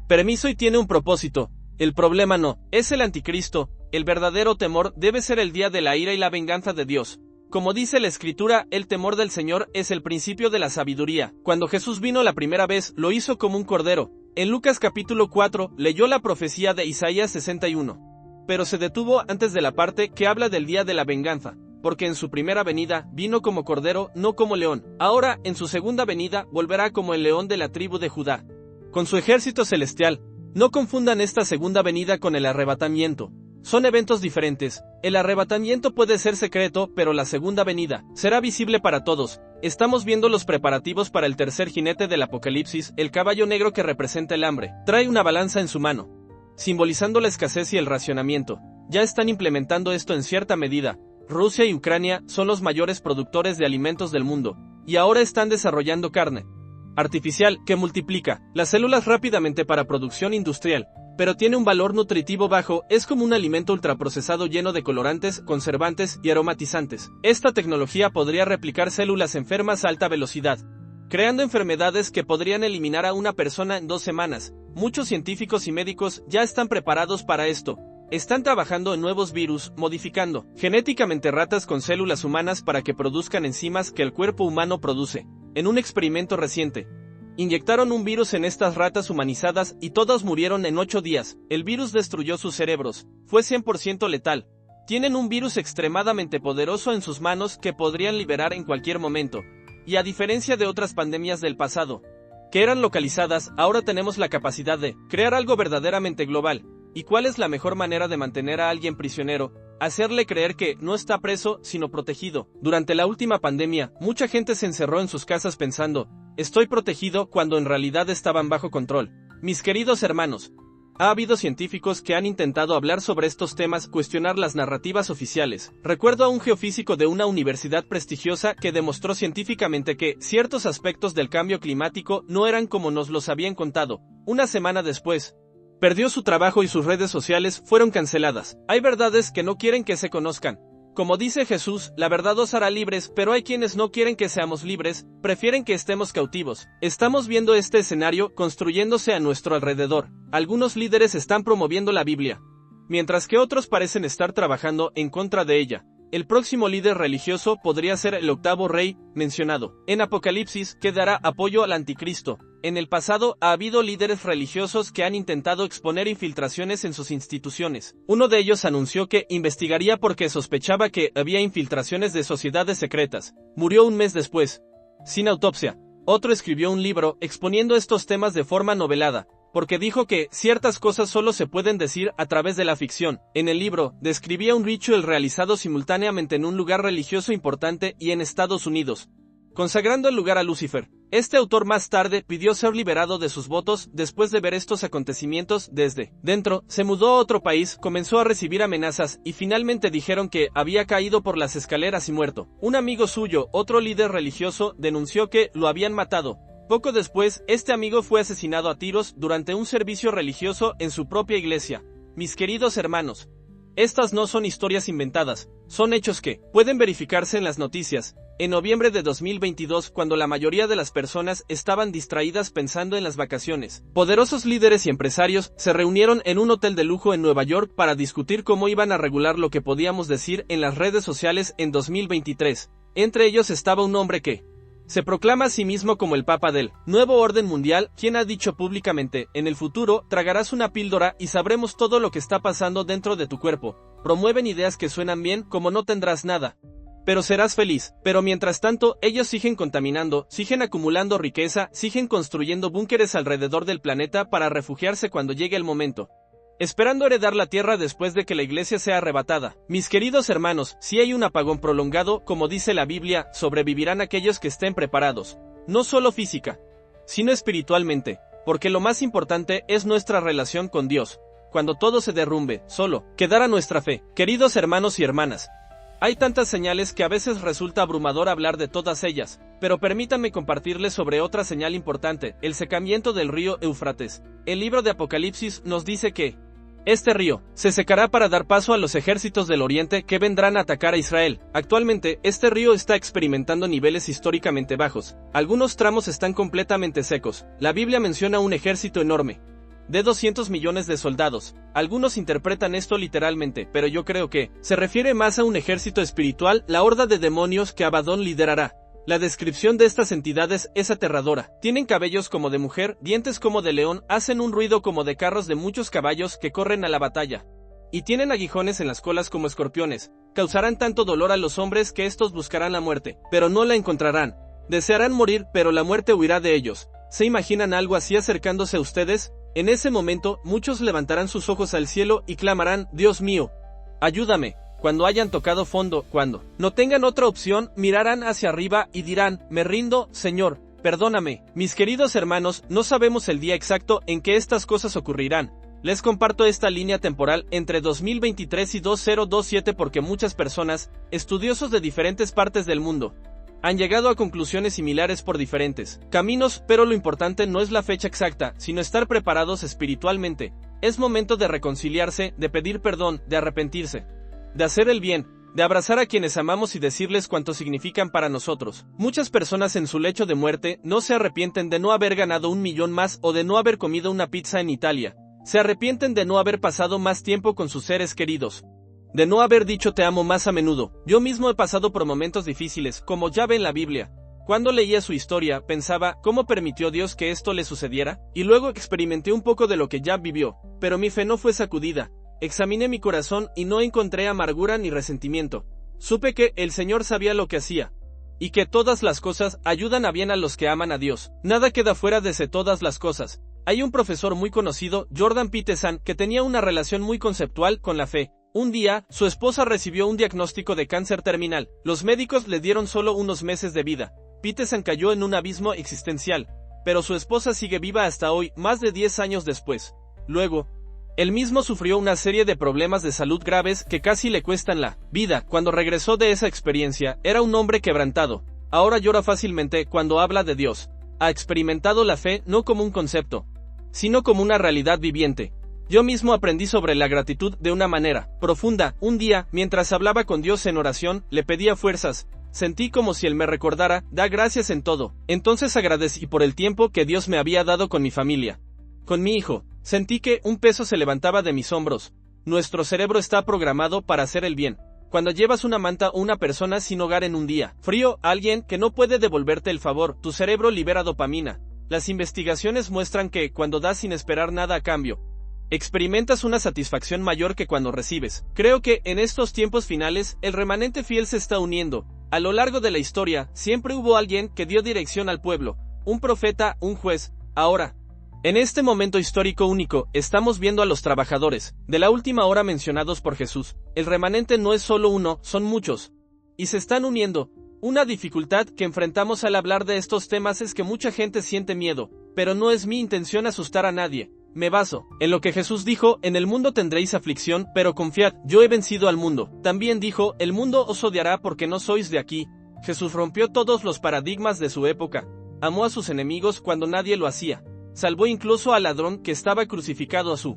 permiso y tiene un propósito. El problema no, es el anticristo. El verdadero temor debe ser el día de la ira y la venganza de Dios. Como dice la Escritura, el temor del Señor es el principio de la sabiduría. Cuando Jesús vino la primera vez, lo hizo como un cordero. En Lucas capítulo 4, leyó la profecía de Isaías 61. Pero se detuvo antes de la parte que habla del día de la venganza, porque en su primera venida vino como cordero, no como león. Ahora, en su segunda venida, volverá como el león de la tribu de Judá, con su ejército celestial. No confundan esta segunda venida con el arrebatamiento. Son eventos diferentes. El arrebatamiento puede ser secreto, pero la segunda venida será visible para todos. Estamos viendo los preparativos para el tercer jinete del Apocalipsis, el caballo negro que representa el hambre. Trae una balanza en su mano, simbolizando la escasez y el racionamiento. Ya están implementando esto en cierta medida. Rusia y Ucrania son los mayores productores de alimentos del mundo, y ahora están desarrollando carne artificial que multiplica las células rápidamente para producción industrial, pero tiene un valor nutritivo bajo. Es como un alimento ultraprocesado lleno de colorantes, conservantes y aromatizantes. Esta tecnología podría replicar células enfermas a alta velocidad, creando enfermedades que podrían eliminar a una persona en 2 semanas. Muchos científicos y médicos ya están preparados para esto. Están trabajando en nuevos virus, modificando genéticamente ratas con células humanas para que produzcan enzimas que el cuerpo humano produce. En un experimento reciente, inyectaron un virus en estas ratas humanizadas y todas murieron en 8 días. El virus destruyó sus cerebros. Fue 100% letal. Tienen un virus extremadamente poderoso en sus manos que podrían liberar en cualquier momento. Y a diferencia de otras pandemias del pasado, que eran localizadas, ahora tenemos la capacidad de crear algo verdaderamente global. ¿Y cuál es la mejor manera de mantener a alguien prisionero? Hacerle creer que no está preso, sino protegido. Durante la última pandemia, mucha gente se encerró en sus casas pensando, estoy protegido, cuando en realidad estaban bajo control. Mis queridos hermanos, ha habido científicos que han intentado hablar sobre estos temas, cuestionar las narrativas oficiales. Recuerdo a un geofísico de una universidad prestigiosa que demostró científicamente que ciertos aspectos del cambio climático no eran como nos los habían contado. Una semana después, perdió su trabajo y sus redes sociales fueron canceladas. Hay verdades que no quieren que se conozcan. Como dice Jesús, la verdad os hará libres, pero hay quienes no quieren que seamos libres, prefieren que estemos cautivos. Estamos viendo este escenario construyéndose a nuestro alrededor. Algunos líderes están promoviendo la Biblia, mientras que otros parecen estar trabajando en contra de ella. El próximo líder religioso podría ser el octavo rey mencionado en Apocalipsis, que dará apoyo al anticristo. En el pasado ha habido líderes religiosos que han intentado exponer infiltraciones en sus instituciones. Uno de ellos anunció que investigaría porque sospechaba que había infiltraciones de sociedades secretas. Murió un mes después, sin autopsia. Otro escribió un libro exponiendo estos temas de forma novelada, porque dijo que ciertas cosas solo se pueden decir a través de la ficción. En el libro, describía un ritual realizado simultáneamente en un lugar religioso importante y en Estados Unidos, consagrando el lugar a Lucifer. Este autor más tarde pidió ser liberado de sus votos después de ver estos acontecimientos desde dentro, se mudó a otro país, comenzó a recibir amenazas y finalmente dijeron que había caído por las escaleras y muerto. Un amigo suyo, otro líder religioso, denunció que lo habían matado. Poco después, este amigo fue asesinado a tiros durante un servicio religioso en su propia iglesia. Mis queridos hermanos, estas no son historias inventadas, son hechos que pueden verificarse en las noticias. En noviembre de 2022, cuando la mayoría de las personas estaban distraídas pensando en las vacaciones, poderosos líderes y empresarios se reunieron en un hotel de lujo en Nueva York para discutir cómo iban a regular lo que podíamos decir en las redes sociales en 2023. Entre ellos estaba un hombre que se proclama a sí mismo como el Papa del Nuevo Orden Mundial, quien ha dicho públicamente, en el futuro, tragarás una píldora y sabremos todo lo que está pasando dentro de tu cuerpo. Promueven ideas que suenan bien, como no tendrás nada, pero serás feliz. Pero mientras tanto, ellos siguen contaminando, siguen acumulando riqueza, siguen construyendo búnkeres alrededor del planeta para refugiarse cuando llegue el momento, esperando heredar la tierra después de que la iglesia sea arrebatada. Mis queridos hermanos, si hay un apagón prolongado, como dice la Biblia, sobrevivirán aquellos que estén preparados, no solo física, sino espiritualmente, porque lo más importante es nuestra relación con Dios. Cuando todo se derrumbe, solo quedará nuestra fe. Queridos hermanos y hermanas, hay tantas señales que a veces resulta abrumador hablar de todas ellas, pero permítanme compartirles sobre otra señal importante, el secamiento del río Éufrates. El libro de Apocalipsis nos dice que este río se secará para dar paso a los ejércitos del oriente que vendrán a atacar a Israel. Actualmente, este río está experimentando niveles históricamente bajos. Algunos tramos están completamente secos. La Biblia menciona un ejército enorme, de 200 millones de soldados. Algunos interpretan esto literalmente, pero yo creo que se refiere más a un ejército espiritual, la horda de demonios que Abadón liderará. La descripción de estas entidades es aterradora. Tienen cabellos como de mujer, dientes como de león, hacen un ruido como de carros de muchos caballos que corren a la batalla. Y tienen aguijones en las colas como escorpiones. Causarán tanto dolor a los hombres que estos buscarán la muerte, pero no la encontrarán. Desearán morir, pero la muerte huirá de ellos. ¿Se imaginan algo así acercándose a ustedes? En ese momento, muchos levantarán sus ojos al cielo y clamarán, Dios mío, ayúdame. Cuando hayan tocado fondo, cuando no tengan otra opción, mirarán hacia arriba y dirán, me rindo, Señor, perdóname. Mis queridos hermanos, no sabemos el día exacto en que estas cosas ocurrirán. Les comparto esta línea temporal entre 2023 y 2027 porque muchas personas, estudiosos de diferentes partes del mundo, han llegado a conclusiones similares por diferentes caminos, pero lo importante no es la fecha exacta, sino estar preparados espiritualmente. Es momento de reconciliarse, de pedir perdón, de arrepentirse, de hacer el bien, de abrazar a quienes amamos y decirles cuánto significan para nosotros. Muchas personas en su lecho de muerte no se arrepienten de no haber ganado 1 millón más o de no haber comido una pizza en Italia. Se arrepienten de no haber pasado más tiempo con sus seres queridos, de no haber dicho te amo más a menudo. Yo mismo he pasado por momentos difíciles, como ya ve en la Biblia. Cuando leía su historia, pensaba, ¿cómo permitió Dios que esto le sucediera? Y luego experimenté un poco de lo que ya vivió, pero mi fe no fue sacudida. Examiné mi corazón y no encontré amargura ni resentimiento. Supe que el Señor sabía lo que hacía, y que todas las cosas ayudan a bien a los que aman a Dios. Nada queda fuera de todas las cosas. Hay un profesor muy conocido, Jordan Peterson, que tenía una relación muy conceptual con la fe. Un día, su esposa recibió un diagnóstico de cáncer terminal. Los médicos le dieron solo unos meses de vida. Peterson cayó en un abismo existencial, pero su esposa sigue viva hasta hoy, más de 10 años después. Luego, él mismo sufrió una serie de problemas de salud graves que casi le cuestan la vida. Cuando regresó de esa experiencia, era un hombre quebrantado. Ahora llora fácilmente cuando habla de Dios. Ha experimentado la fe no como un concepto, sino como una realidad viviente. Yo mismo aprendí sobre la gratitud de una manera profunda. Un día, mientras hablaba con Dios en oración, le pedía fuerzas. Sentí como si Él me recordara, da gracias en todo. Entonces agradecí por el tiempo que Dios me había dado con mi familia, con mi hijo. Sentí que un peso se levantaba de mis hombros. Nuestro cerebro está programado para hacer el bien. Cuando llevas una manta o una persona sin hogar en un día frío, alguien que no puede devolverte el favor, tu cerebro libera dopamina. Las investigaciones muestran que, cuando das sin esperar nada a cambio, experimentas una satisfacción mayor que cuando recibes. Creo que, en estos tiempos finales, el remanente fiel se está uniendo. A lo largo de la historia, siempre hubo alguien que dio dirección al pueblo, un profeta, un juez. Ahora, en este momento histórico único, estamos viendo a los trabajadores de la última hora mencionados por Jesús. El remanente no es solo uno, son muchos, y se están uniendo. Una dificultad que enfrentamos al hablar de estos temas es que mucha gente siente miedo, pero no es mi intención asustar a nadie. Me baso en lo que Jesús dijo: en el mundo tendréis aflicción, pero confiad, yo he vencido al mundo. También dijo: el mundo os odiará porque no sois de aquí. Jesús rompió todos los paradigmas de su época. Amó a sus enemigos cuando nadie lo hacía. Salvó incluso al ladrón que estaba crucificado a su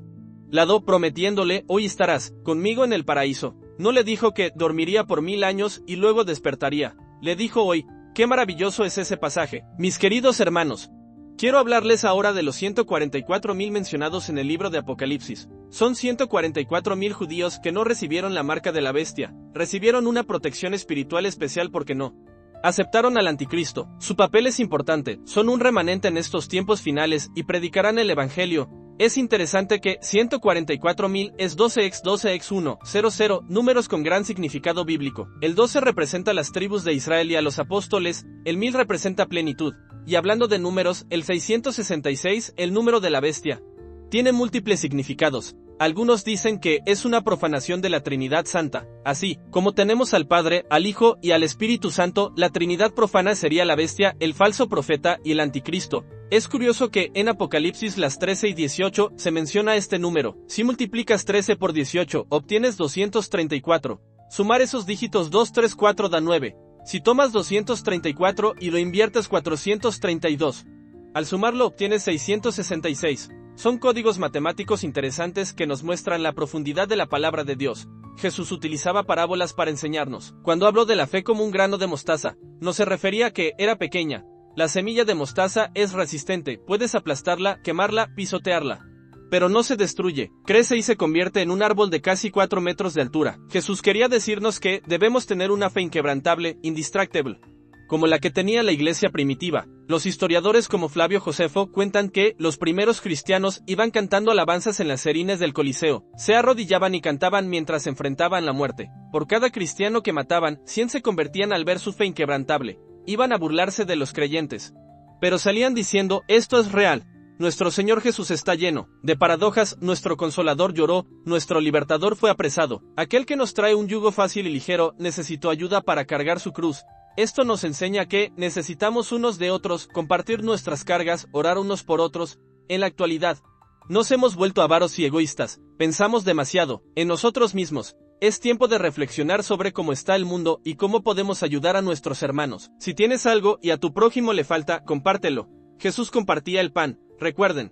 lado, prometiéndole: hoy estarás conmigo en el paraíso. No le dijo que dormiría por 1000 años y luego despertaría. Le dijo hoy. Qué maravilloso es ese pasaje. Mis queridos hermanos, quiero hablarles ahora de los 144,000 mencionados en el libro de Apocalipsis. Son 144,000 judíos que no recibieron la marca de la bestia. Recibieron una protección espiritual especial porque no aceptaron al anticristo. Su papel es importante, son un remanente en estos tiempos finales y predicarán el evangelio. Es interesante que 144,000 es 12x12x1, 00, números con gran significado bíblico. El 12 representa las tribus de Israel y a los apóstoles, el 1000 representa plenitud. Y hablando de números, el 666, el número de la bestia, tiene múltiples significados. Algunos dicen que es una profanación de la Trinidad Santa. Así como tenemos al Padre, al Hijo y al Espíritu Santo, la Trinidad profana sería la bestia, el falso profeta y el anticristo. Es curioso que en Apocalipsis las 13 y 18 se menciona este número. Si multiplicas 13 por 18, obtienes 234. Sumar esos dígitos 2, 3, 4 da 9. Si tomas 234 y lo inviertes 432, al sumarlo obtienes 666. Son códigos matemáticos interesantes que nos muestran la profundidad de la palabra de Dios. Jesús utilizaba parábolas para enseñarnos. Cuando habló de la fe como un grano de mostaza, no se refería a que era pequeña. La semilla de mostaza es resistente, puedes aplastarla, quemarla, pisotearla, pero no se destruye, crece y se convierte en un árbol de casi 4 metros de altura. Jesús quería decirnos que debemos tener una fe inquebrantable, indestructible, como la que tenía la iglesia primitiva. Los historiadores como Flavio Josefo cuentan que los primeros cristianos iban cantando alabanzas en las serines del Coliseo, se arrodillaban y cantaban mientras enfrentaban la muerte. Por cada cristiano que mataban, 100 se convertían al ver su fe inquebrantable. Iban a burlarse de los creyentes, pero salían diciendo: esto es real. Nuestro Señor Jesús está lleno de paradojas, nuestro Consolador lloró, nuestro Libertador fue apresado. Aquel que nos trae un yugo fácil y ligero necesitó ayuda para cargar su cruz. Esto nos enseña que necesitamos unos de otros, compartir nuestras cargas, orar unos por otros. En la actualidad, nos hemos vuelto avaros y egoístas, pensamos demasiado en nosotros mismos. Es tiempo de reflexionar sobre cómo está el mundo y cómo podemos ayudar a nuestros hermanos. Si tienes algo y a tu prójimo le falta, compártelo. Jesús compartía el pan. Recuerden,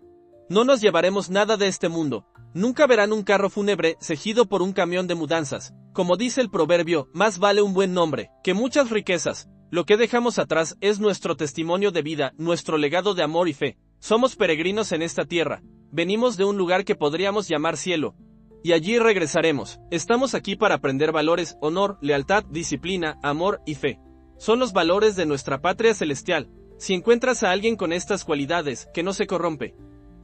no nos llevaremos nada de este mundo. Nunca verán un carro fúnebre seguido por un camión de mudanzas. Como dice el proverbio, más vale un buen nombre que muchas riquezas. Lo que dejamos atrás es nuestro testimonio de vida, nuestro legado de amor y fe. Somos peregrinos en esta tierra. Venimos de un lugar que podríamos llamar cielo, y allí regresaremos. Estamos aquí para aprender valores: honor, lealtad, disciplina, amor y fe. Son los valores de nuestra patria celestial. Si encuentras a alguien con estas cualidades, que no se corrompe,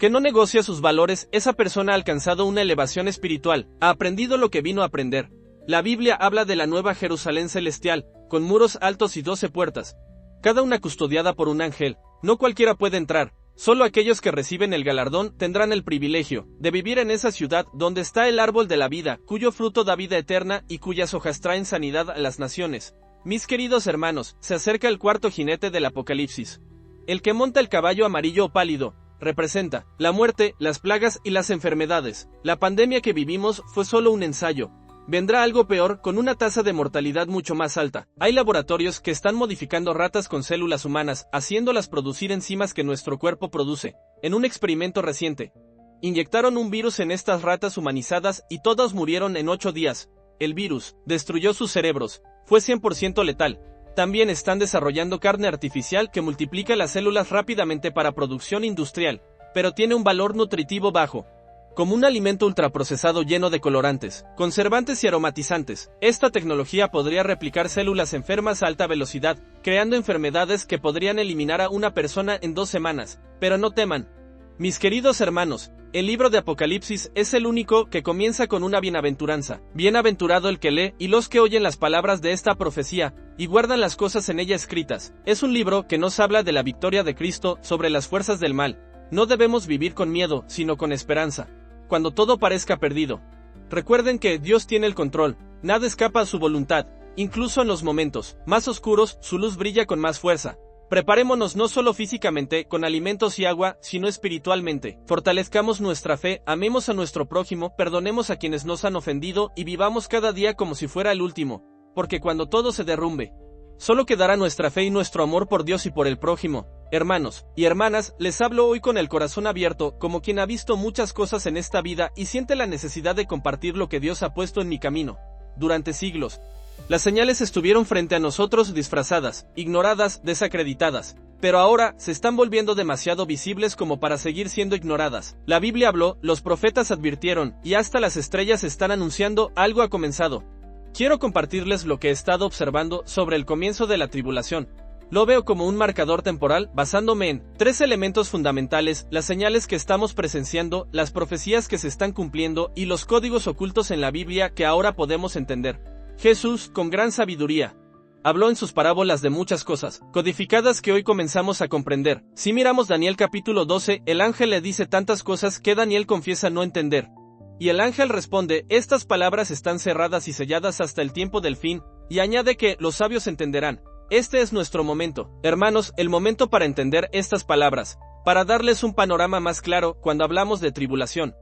que no negocia sus valores, esa persona ha alcanzado una elevación espiritual, ha aprendido lo que vino a aprender. La Biblia habla de la nueva Jerusalén celestial, con muros altos y 12 puertas, cada una custodiada por un ángel. No cualquiera puede entrar, solo aquellos que reciben el galardón tendrán el privilegio de vivir en esa ciudad donde está el árbol de la vida, cuyo fruto da vida eterna y cuyas hojas traen sanidad a las naciones. Mis queridos hermanos, se acerca el cuarto jinete del Apocalipsis. El que monta el caballo amarillo o pálido representa la muerte, las plagas y las enfermedades. La pandemia que vivimos fue solo un ensayo. Vendrá algo peor, con una tasa de mortalidad mucho más alta. Hay laboratorios que están modificando ratas con células humanas, haciéndolas producir enzimas que nuestro cuerpo produce. En un experimento reciente, inyectaron un virus en estas ratas humanizadas y todas murieron en 8 días. El virus destruyó sus cerebros. Fue 100% letal. También están desarrollando carne artificial que multiplica las células rápidamente para producción industrial, pero tiene un valor nutritivo bajo. Como un alimento ultraprocesado lleno de colorantes, conservantes y aromatizantes, esta tecnología podría replicar células enfermas a alta velocidad, creando enfermedades que podrían eliminar a una persona en 2 semanas. Pero no teman. Mis queridos hermanos, el libro de Apocalipsis es el único que comienza con una bienaventuranza. Bienaventurado el que lee y los que oyen las palabras de esta profecía, y guardan las cosas en ella escritas. Es un libro que nos habla de la victoria de Cristo sobre las fuerzas del mal. No debemos vivir con miedo, sino con esperanza. Cuando todo parezca perdido, recuerden que Dios tiene el control, nada escapa a su voluntad, incluso en los momentos más oscuros, su luz brilla con más fuerza. Preparémonos no solo físicamente, con alimentos y agua, sino espiritualmente. Fortalezcamos nuestra fe, amemos a nuestro prójimo, perdonemos a quienes nos han ofendido y vivamos cada día como si fuera el último, porque cuando todo se derrumbe, solo quedará nuestra fe y nuestro amor por Dios y por el prójimo. Hermanos y hermanas, les hablo hoy con el corazón abierto, como quien ha visto muchas cosas en esta vida y siente la necesidad de compartir lo que Dios ha puesto en mi camino. Durante siglos, las señales estuvieron frente a nosotros disfrazadas, ignoradas, desacreditadas, pero ahora se están volviendo demasiado visibles como para seguir siendo ignoradas. La Biblia habló, los profetas advirtieron, y hasta las estrellas están anunciando, algo ha comenzado. Quiero compartirles lo que he estado observando sobre el comienzo de la tribulación. Lo veo como un marcador temporal, basándome en 3 elementos fundamentales: las señales que estamos presenciando, las profecías que se están cumpliendo y los códigos ocultos en la Biblia que ahora podemos entender. Jesús, con gran sabiduría, habló en sus parábolas de muchas cosas codificadas que hoy comenzamos a comprender. Si miramos Daniel capítulo 12, el ángel le dice tantas cosas que Daniel confiesa no entender. Y el ángel responde, estas palabras están cerradas y selladas hasta el tiempo del fin, y añade que los sabios entenderán. Este es nuestro momento, hermanos, el momento para entender estas palabras, para darles un panorama más claro. Cuando hablamos de tribulación,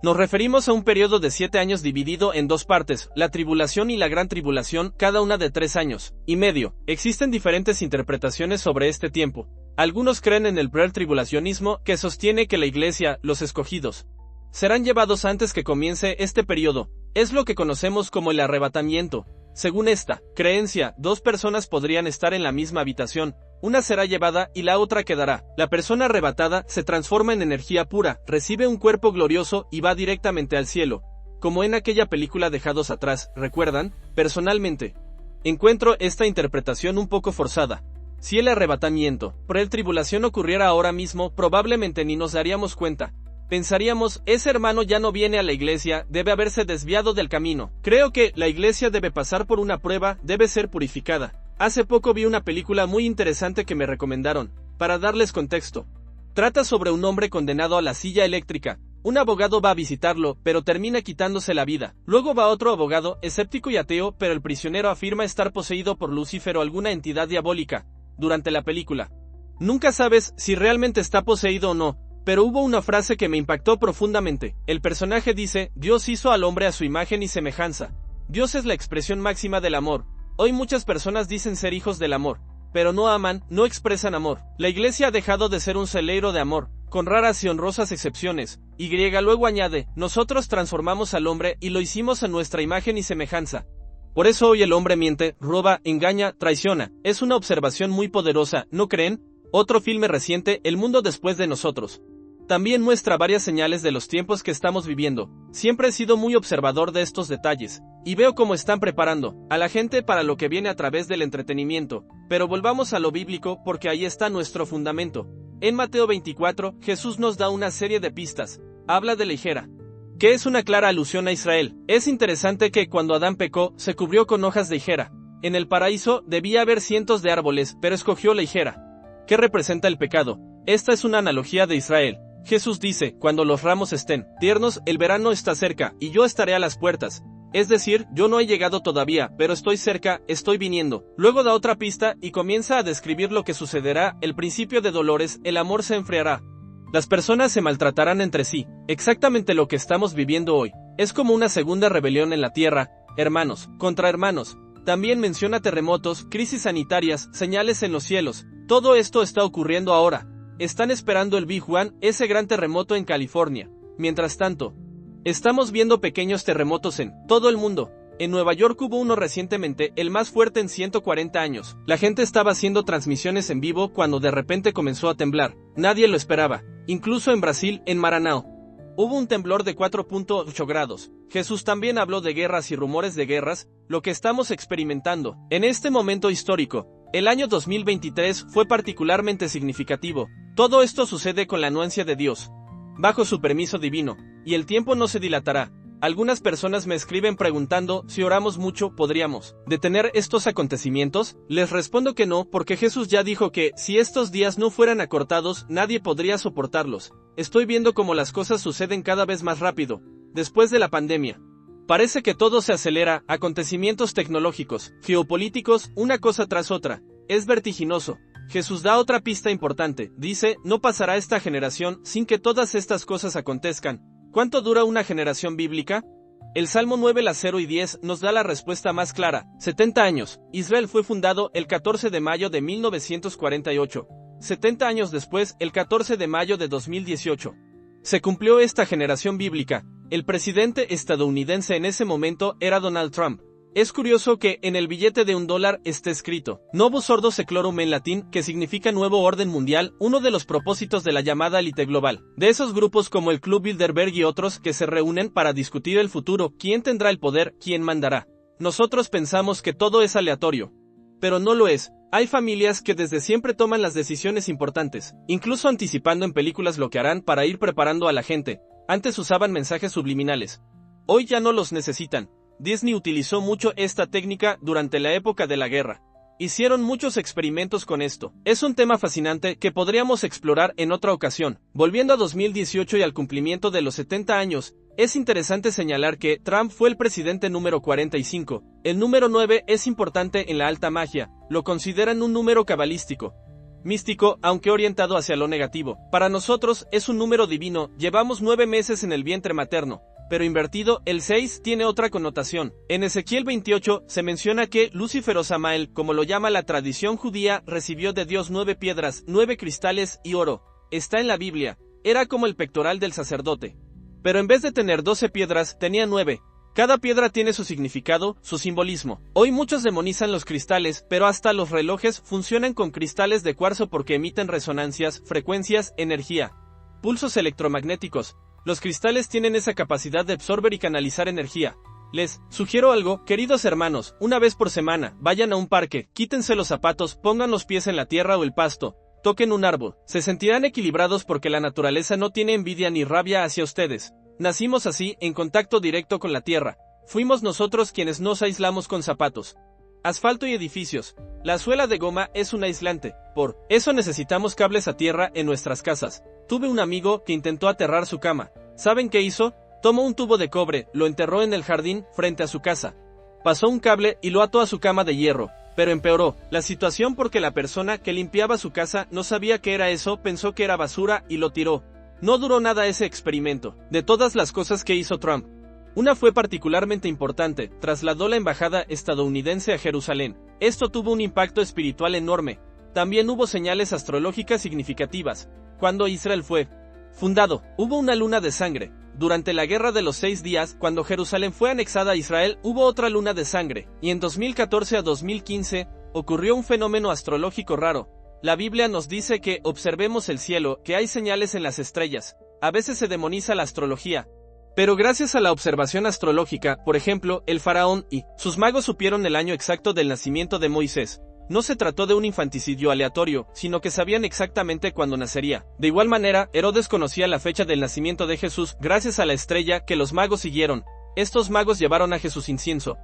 nos referimos a un periodo de 7 años dividido en 2 partes, la tribulación y la gran tribulación, cada una de 3 años y medio. Existen diferentes interpretaciones sobre este tiempo. Algunos creen en el pretribulacionismo, que sostiene que la iglesia, los escogidos, serán llevados antes que comience este periodo. Es lo que conocemos como el arrebatamiento. Según esta creencia, 2 personas podrían estar en la misma habitación, una será llevada y la otra quedará. La persona arrebatada se transforma en energía pura, recibe un cuerpo glorioso y va directamente al cielo, como en aquella película Dejados atrás, ¿recuerdan? Personalmente, encuentro esta interpretación un poco forzada. Si el arrebatamiento, pretribulación ocurriera ahora mismo, probablemente ni nos daríamos cuenta. Pensaríamos, ese hermano ya no viene a la iglesia, debe haberse desviado del camino. Creo que la iglesia debe pasar por una prueba, debe ser purificada. Hace poco vi una película muy interesante que me recomendaron, para darles contexto. Trata sobre un hombre condenado a la silla eléctrica. Un abogado va a visitarlo, pero termina quitándose la vida. Luego va otro abogado, escéptico y ateo, pero el prisionero afirma estar poseído por Lucifer o alguna entidad diabólica. Durante la película, nunca sabes si realmente está poseído o no. Pero hubo una frase que me impactó profundamente. El personaje dice, Dios hizo al hombre a su imagen y semejanza. Dios es la expresión máxima del amor. Hoy muchas personas dicen ser hijos del amor, pero no aman, no expresan amor. La iglesia ha dejado de ser un celeiro de amor, con raras y honrosas excepciones. Y luego añade, nosotros transformamos al hombre y lo hicimos a nuestra imagen y semejanza. Por eso hoy el hombre miente, roba, engaña, traiciona. Es una observación muy poderosa, ¿no creen? Otro filme reciente, El mundo después de nosotros, también muestra varias señales de los tiempos que estamos viviendo. Siempre he sido muy observador de estos detalles, y veo cómo están preparando a la gente para lo que viene a través del entretenimiento. Pero volvamos a lo bíblico, porque ahí está nuestro fundamento. En Mateo 24, Jesús nos da una serie de pistas. Habla de la higuera, que es una clara alusión a Israel. Es interesante que cuando Adán pecó, se cubrió con hojas de higuera. En el paraíso debía haber cientos de árboles, pero escogió la higuera. ¿Qué representa el pecado? Esta es una analogía de Israel. Jesús dice, cuando los ramos estén tiernos, el verano está cerca, y yo estaré a las puertas. Es decir, yo no he llegado todavía, pero estoy cerca, estoy viniendo. Luego da otra pista y comienza a describir lo que sucederá, el principio de dolores, el amor se enfriará. Las personas se maltratarán entre sí, exactamente lo que estamos viviendo hoy. Es como una segunda rebelión en la tierra, hermanos, contra hermanos. También menciona terremotos, crisis sanitarias, señales en los cielos. Todo esto está ocurriendo ahora. Están esperando el Big One, ese gran terremoto en California. Mientras tanto, estamos viendo pequeños terremotos en todo el mundo. En Nueva York hubo uno recientemente, el más fuerte en 140 años. La gente estaba haciendo transmisiones en vivo cuando de repente comenzó a temblar. Nadie lo esperaba. Incluso en Brasil, en Maranhão, hubo un temblor de 4.8 grados. Jesús también habló de guerras y rumores de guerras, lo que estamos experimentando. En este momento histórico, el año 2023 fue particularmente significativo. Todo esto sucede con la anuencia de Dios, bajo su permiso divino, y el tiempo no se dilatará. Algunas personas me escriben preguntando si oramos mucho, ¿podríamos detener estos acontecimientos? Les respondo que no, porque Jesús ya dijo que, si estos días no fueran acortados, nadie podría soportarlos. Estoy viendo cómo las cosas suceden cada vez más rápido, después de la pandemia. Parece que todo se acelera, acontecimientos tecnológicos, geopolíticos, una cosa tras otra. Es vertiginoso. Jesús da otra pista importante, dice, no pasará esta generación sin que todas estas cosas acontezcan. ¿Cuánto dura una generación bíblica? El Salmo 9, 0 y 10 nos da la respuesta más clara, 70 años. Israel fue fundado el 14 de mayo de 1948. 70 años después, el 14 de mayo de 2018. Se cumplió esta generación bíblica. El presidente estadounidense en ese momento era Donald Trump. Es curioso que en el billete de $1 esté escrito Novus Ordo Seclorum en latín, que significa nuevo orden mundial, uno de los propósitos de la llamada élite global. De esos grupos como el Club Bilderberg y otros que se reúnen para discutir el futuro, quién tendrá el poder, quién mandará. Nosotros pensamos que todo es aleatorio. Pero no lo es. Hay familias que desde siempre toman las decisiones importantes, incluso anticipando en películas lo que harán para ir preparando a la gente. Antes usaban mensajes subliminales. Hoy ya no los necesitan. Disney utilizó mucho esta técnica durante la época de la guerra. Hicieron muchos experimentos con esto. Es un tema fascinante que podríamos explorar en otra ocasión. Volviendo a 2018 y al cumplimiento de los 70 años, es interesante señalar que Trump fue el presidente número 45. El número 9 es importante en la alta magia, lo consideran un número cabalístico, místico, aunque orientado hacia lo negativo. Para nosotros es un número divino, llevamos 9 meses en el vientre materno. Pero invertido, el 6 tiene otra connotación. En Ezequiel 28 se menciona que Lucifer o Samael, como lo llama la tradición judía, recibió de Dios 9 piedras, 9 cristales y oro. Está en la Biblia. Era como el pectoral del sacerdote. Pero en vez de tener 12 piedras, tenía 9. Cada piedra tiene su significado, su simbolismo. Hoy muchos demonizan los cristales, pero hasta los relojes funcionan con cristales de cuarzo porque emiten resonancias, frecuencias, energía, pulsos electromagnéticos. Los cristales tienen esa capacidad de absorber y canalizar energía. Les sugiero algo, queridos hermanos, una vez por semana, vayan a un parque, quítense los zapatos, pongan los pies en la tierra o el pasto, toquen un árbol, se sentirán equilibrados porque la naturaleza no tiene envidia ni rabia hacia ustedes. Nacimos así, en contacto directo con la tierra. Fuimos nosotros quienes nos aislamos con zapatos, asfalto y edificios. La suela de goma es un aislante. Por eso necesitamos cables a tierra en nuestras casas. Tuve un amigo que intentó aterrar su cama. ¿Saben qué hizo? Tomó un tubo de cobre, lo enterró en el jardín, frente a su casa. Pasó un cable y lo ató a su cama de hierro. Pero empeoró la situación porque la persona que limpiaba su casa no sabía qué era eso, pensó que era basura y lo tiró. No duró nada ese experimento. De todas las cosas que hizo Trump, una fue particularmente importante, trasladó la embajada estadounidense a Jerusalén. Esto tuvo un impacto espiritual enorme. También hubo señales astrológicas significativas. Cuando Israel fue fundado, hubo una luna de sangre. Durante la Guerra de los 6 días, cuando Jerusalén fue anexada a Israel, hubo otra luna de sangre. Y en 2014 a 2015, ocurrió un fenómeno astrológico raro. La Biblia nos dice que observemos el cielo, que hay señales en las estrellas. A veces se demoniza la astrología. Pero gracias a la observación astrológica, por ejemplo, el faraón y sus magos supieron el año exacto del nacimiento de Moisés. No se trató de un infanticidio aleatorio, sino que sabían exactamente cuándo nacería. De igual manera, Herodes conocía la fecha del nacimiento de Jesús gracias a la estrella que los magos siguieron. Estos magos llevaron a Jesús incienso,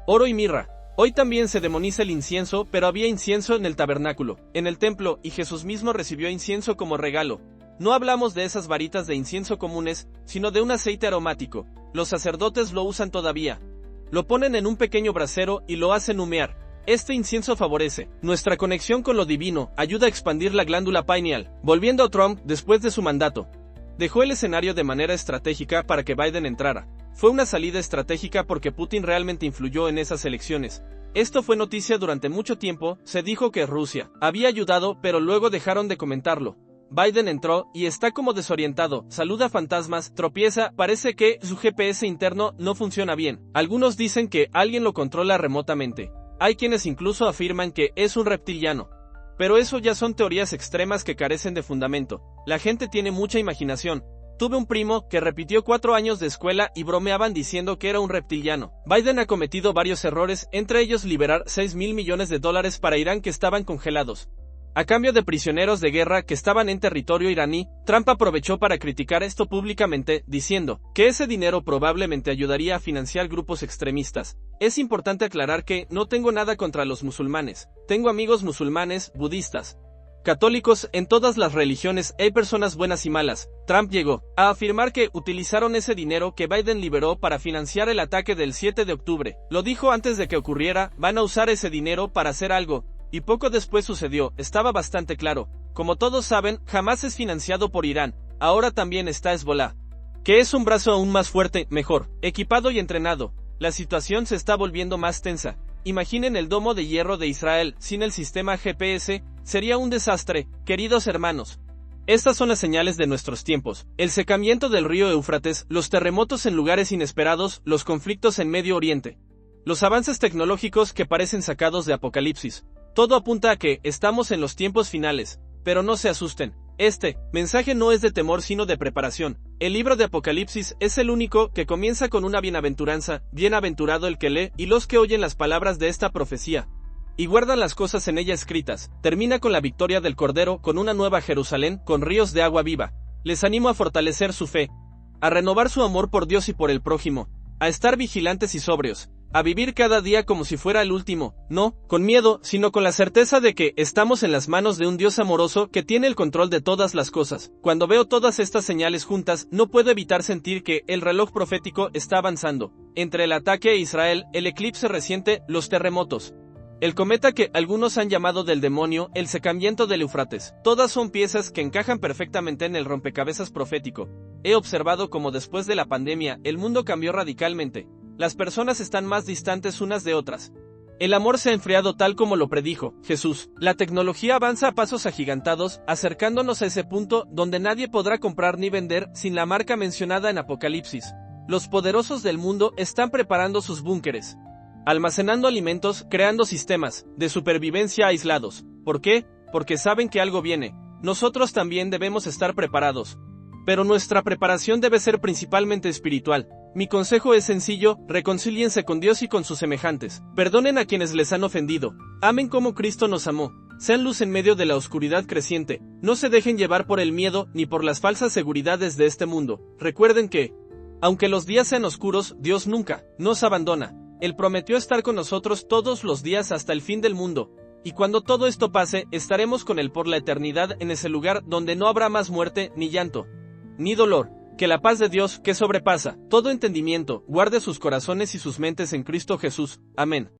oro y mirra. Hoy también se demoniza el incienso, pero había incienso en el tabernáculo, en el templo, y Jesús mismo recibió incienso como regalo. No hablamos de esas varitas de incienso comunes, sino de un aceite aromático. Los sacerdotes lo usan todavía. Lo ponen en un pequeño brasero y lo hacen humear. Este incienso favorece nuestra conexión con lo divino, ayuda a expandir la glándula pineal. Volviendo a Trump, después de su mandato, dejó el escenario de manera estratégica para que Biden entrara. Fue una salida estratégica porque Putin realmente influyó en esas elecciones. Esto fue noticia durante mucho tiempo, se dijo que Rusia había ayudado, pero luego dejaron de comentarlo. Biden entró y está como desorientado, saluda fantasmas, tropieza, parece que su GPS interno no funciona bien. Algunos dicen que alguien lo controla remotamente. Hay quienes incluso afirman que es un reptiliano. Pero eso ya son teorías extremas que carecen de fundamento. La gente tiene mucha imaginación. Tuve un primo que repitió 4 años de escuela y bromeaban diciendo que era un reptiliano. Biden ha cometido varios errores, entre ellos liberar $6.000 millones para Irán que estaban congelados. A cambio de prisioneros de guerra que estaban en territorio iraní, Trump aprovechó para criticar esto públicamente, diciendo que ese dinero probablemente ayudaría a financiar grupos extremistas. Es importante aclarar que no tengo nada contra los musulmanes. Tengo amigos musulmanes, budistas, católicos, en todas las religiones hay personas buenas y malas. Trump llegó a afirmar que utilizaron ese dinero que Biden liberó para financiar el ataque del 7 de octubre. Lo dijo antes de que ocurriera, van a usar ese dinero para hacer algo. Y poco después sucedió, estaba bastante claro. Como todos saben, Hamás es financiado por Irán, ahora también está Hezbollah, que es un brazo aún más fuerte, mejor, equipado y entrenado. La situación se está volviendo más tensa. Imaginen el domo de hierro de Israel, sin el sistema GPS, sería un desastre, queridos hermanos. Estas son las señales de nuestros tiempos, el secamiento del río Éufrates, los terremotos en lugares inesperados, los conflictos en Medio Oriente, los avances tecnológicos que parecen sacados de Apocalipsis. Todo apunta a que estamos en los tiempos finales, pero no se asusten. Este mensaje no es de temor sino de preparación. El libro de Apocalipsis es el único que comienza con una bienaventuranza, bienaventurado el que lee y los que oyen las palabras de esta profecía y guardan las cosas en ella escritas. Termina con la victoria del Cordero, con una nueva Jerusalén, con ríos de agua viva. Les animo a fortalecer su fe, a renovar su amor por Dios y por el prójimo, a estar vigilantes y sobrios, a vivir cada día como si fuera el último, no con miedo, sino con la certeza de que estamos en las manos de un Dios amoroso que tiene el control de todas las cosas. Cuando veo todas estas señales juntas, no puedo evitar sentir que el reloj profético está avanzando. Entre el ataque a Israel, el eclipse reciente, los terremotos, el cometa que algunos han llamado del demonio, el secamiento del Éufrates, todas son piezas que encajan perfectamente en el rompecabezas profético. He observado cómo después de la pandemia, el mundo cambió radicalmente. Las personas están más distantes unas de otras. El amor se ha enfriado tal como lo predijo Jesús. La tecnología avanza a pasos agigantados, acercándonos a ese punto donde nadie podrá comprar ni vender sin la marca mencionada en Apocalipsis. Los poderosos del mundo están preparando sus búnkeres, almacenando alimentos, creando sistemas de supervivencia aislados. ¿Por qué? Porque saben que algo viene. Nosotros también debemos estar preparados. Pero nuestra preparación debe ser principalmente espiritual. Mi consejo es sencillo: reconcíliense con Dios y con sus semejantes. Perdonen a quienes les han ofendido. Amen como Cristo nos amó. Sean luz en medio de la oscuridad creciente. No se dejen llevar por el miedo ni por las falsas seguridades de este mundo. Recuerden que, aunque los días sean oscuros, Dios nunca nos abandona. Él prometió estar con nosotros todos los días hasta el fin del mundo. Y cuando todo esto pase, estaremos con Él por la eternidad en ese lugar donde no habrá más muerte, ni llanto, ni dolor. Que la paz de Dios, que sobrepasa todo entendimiento, guarde sus corazones y sus mentes en Cristo Jesús. Amén.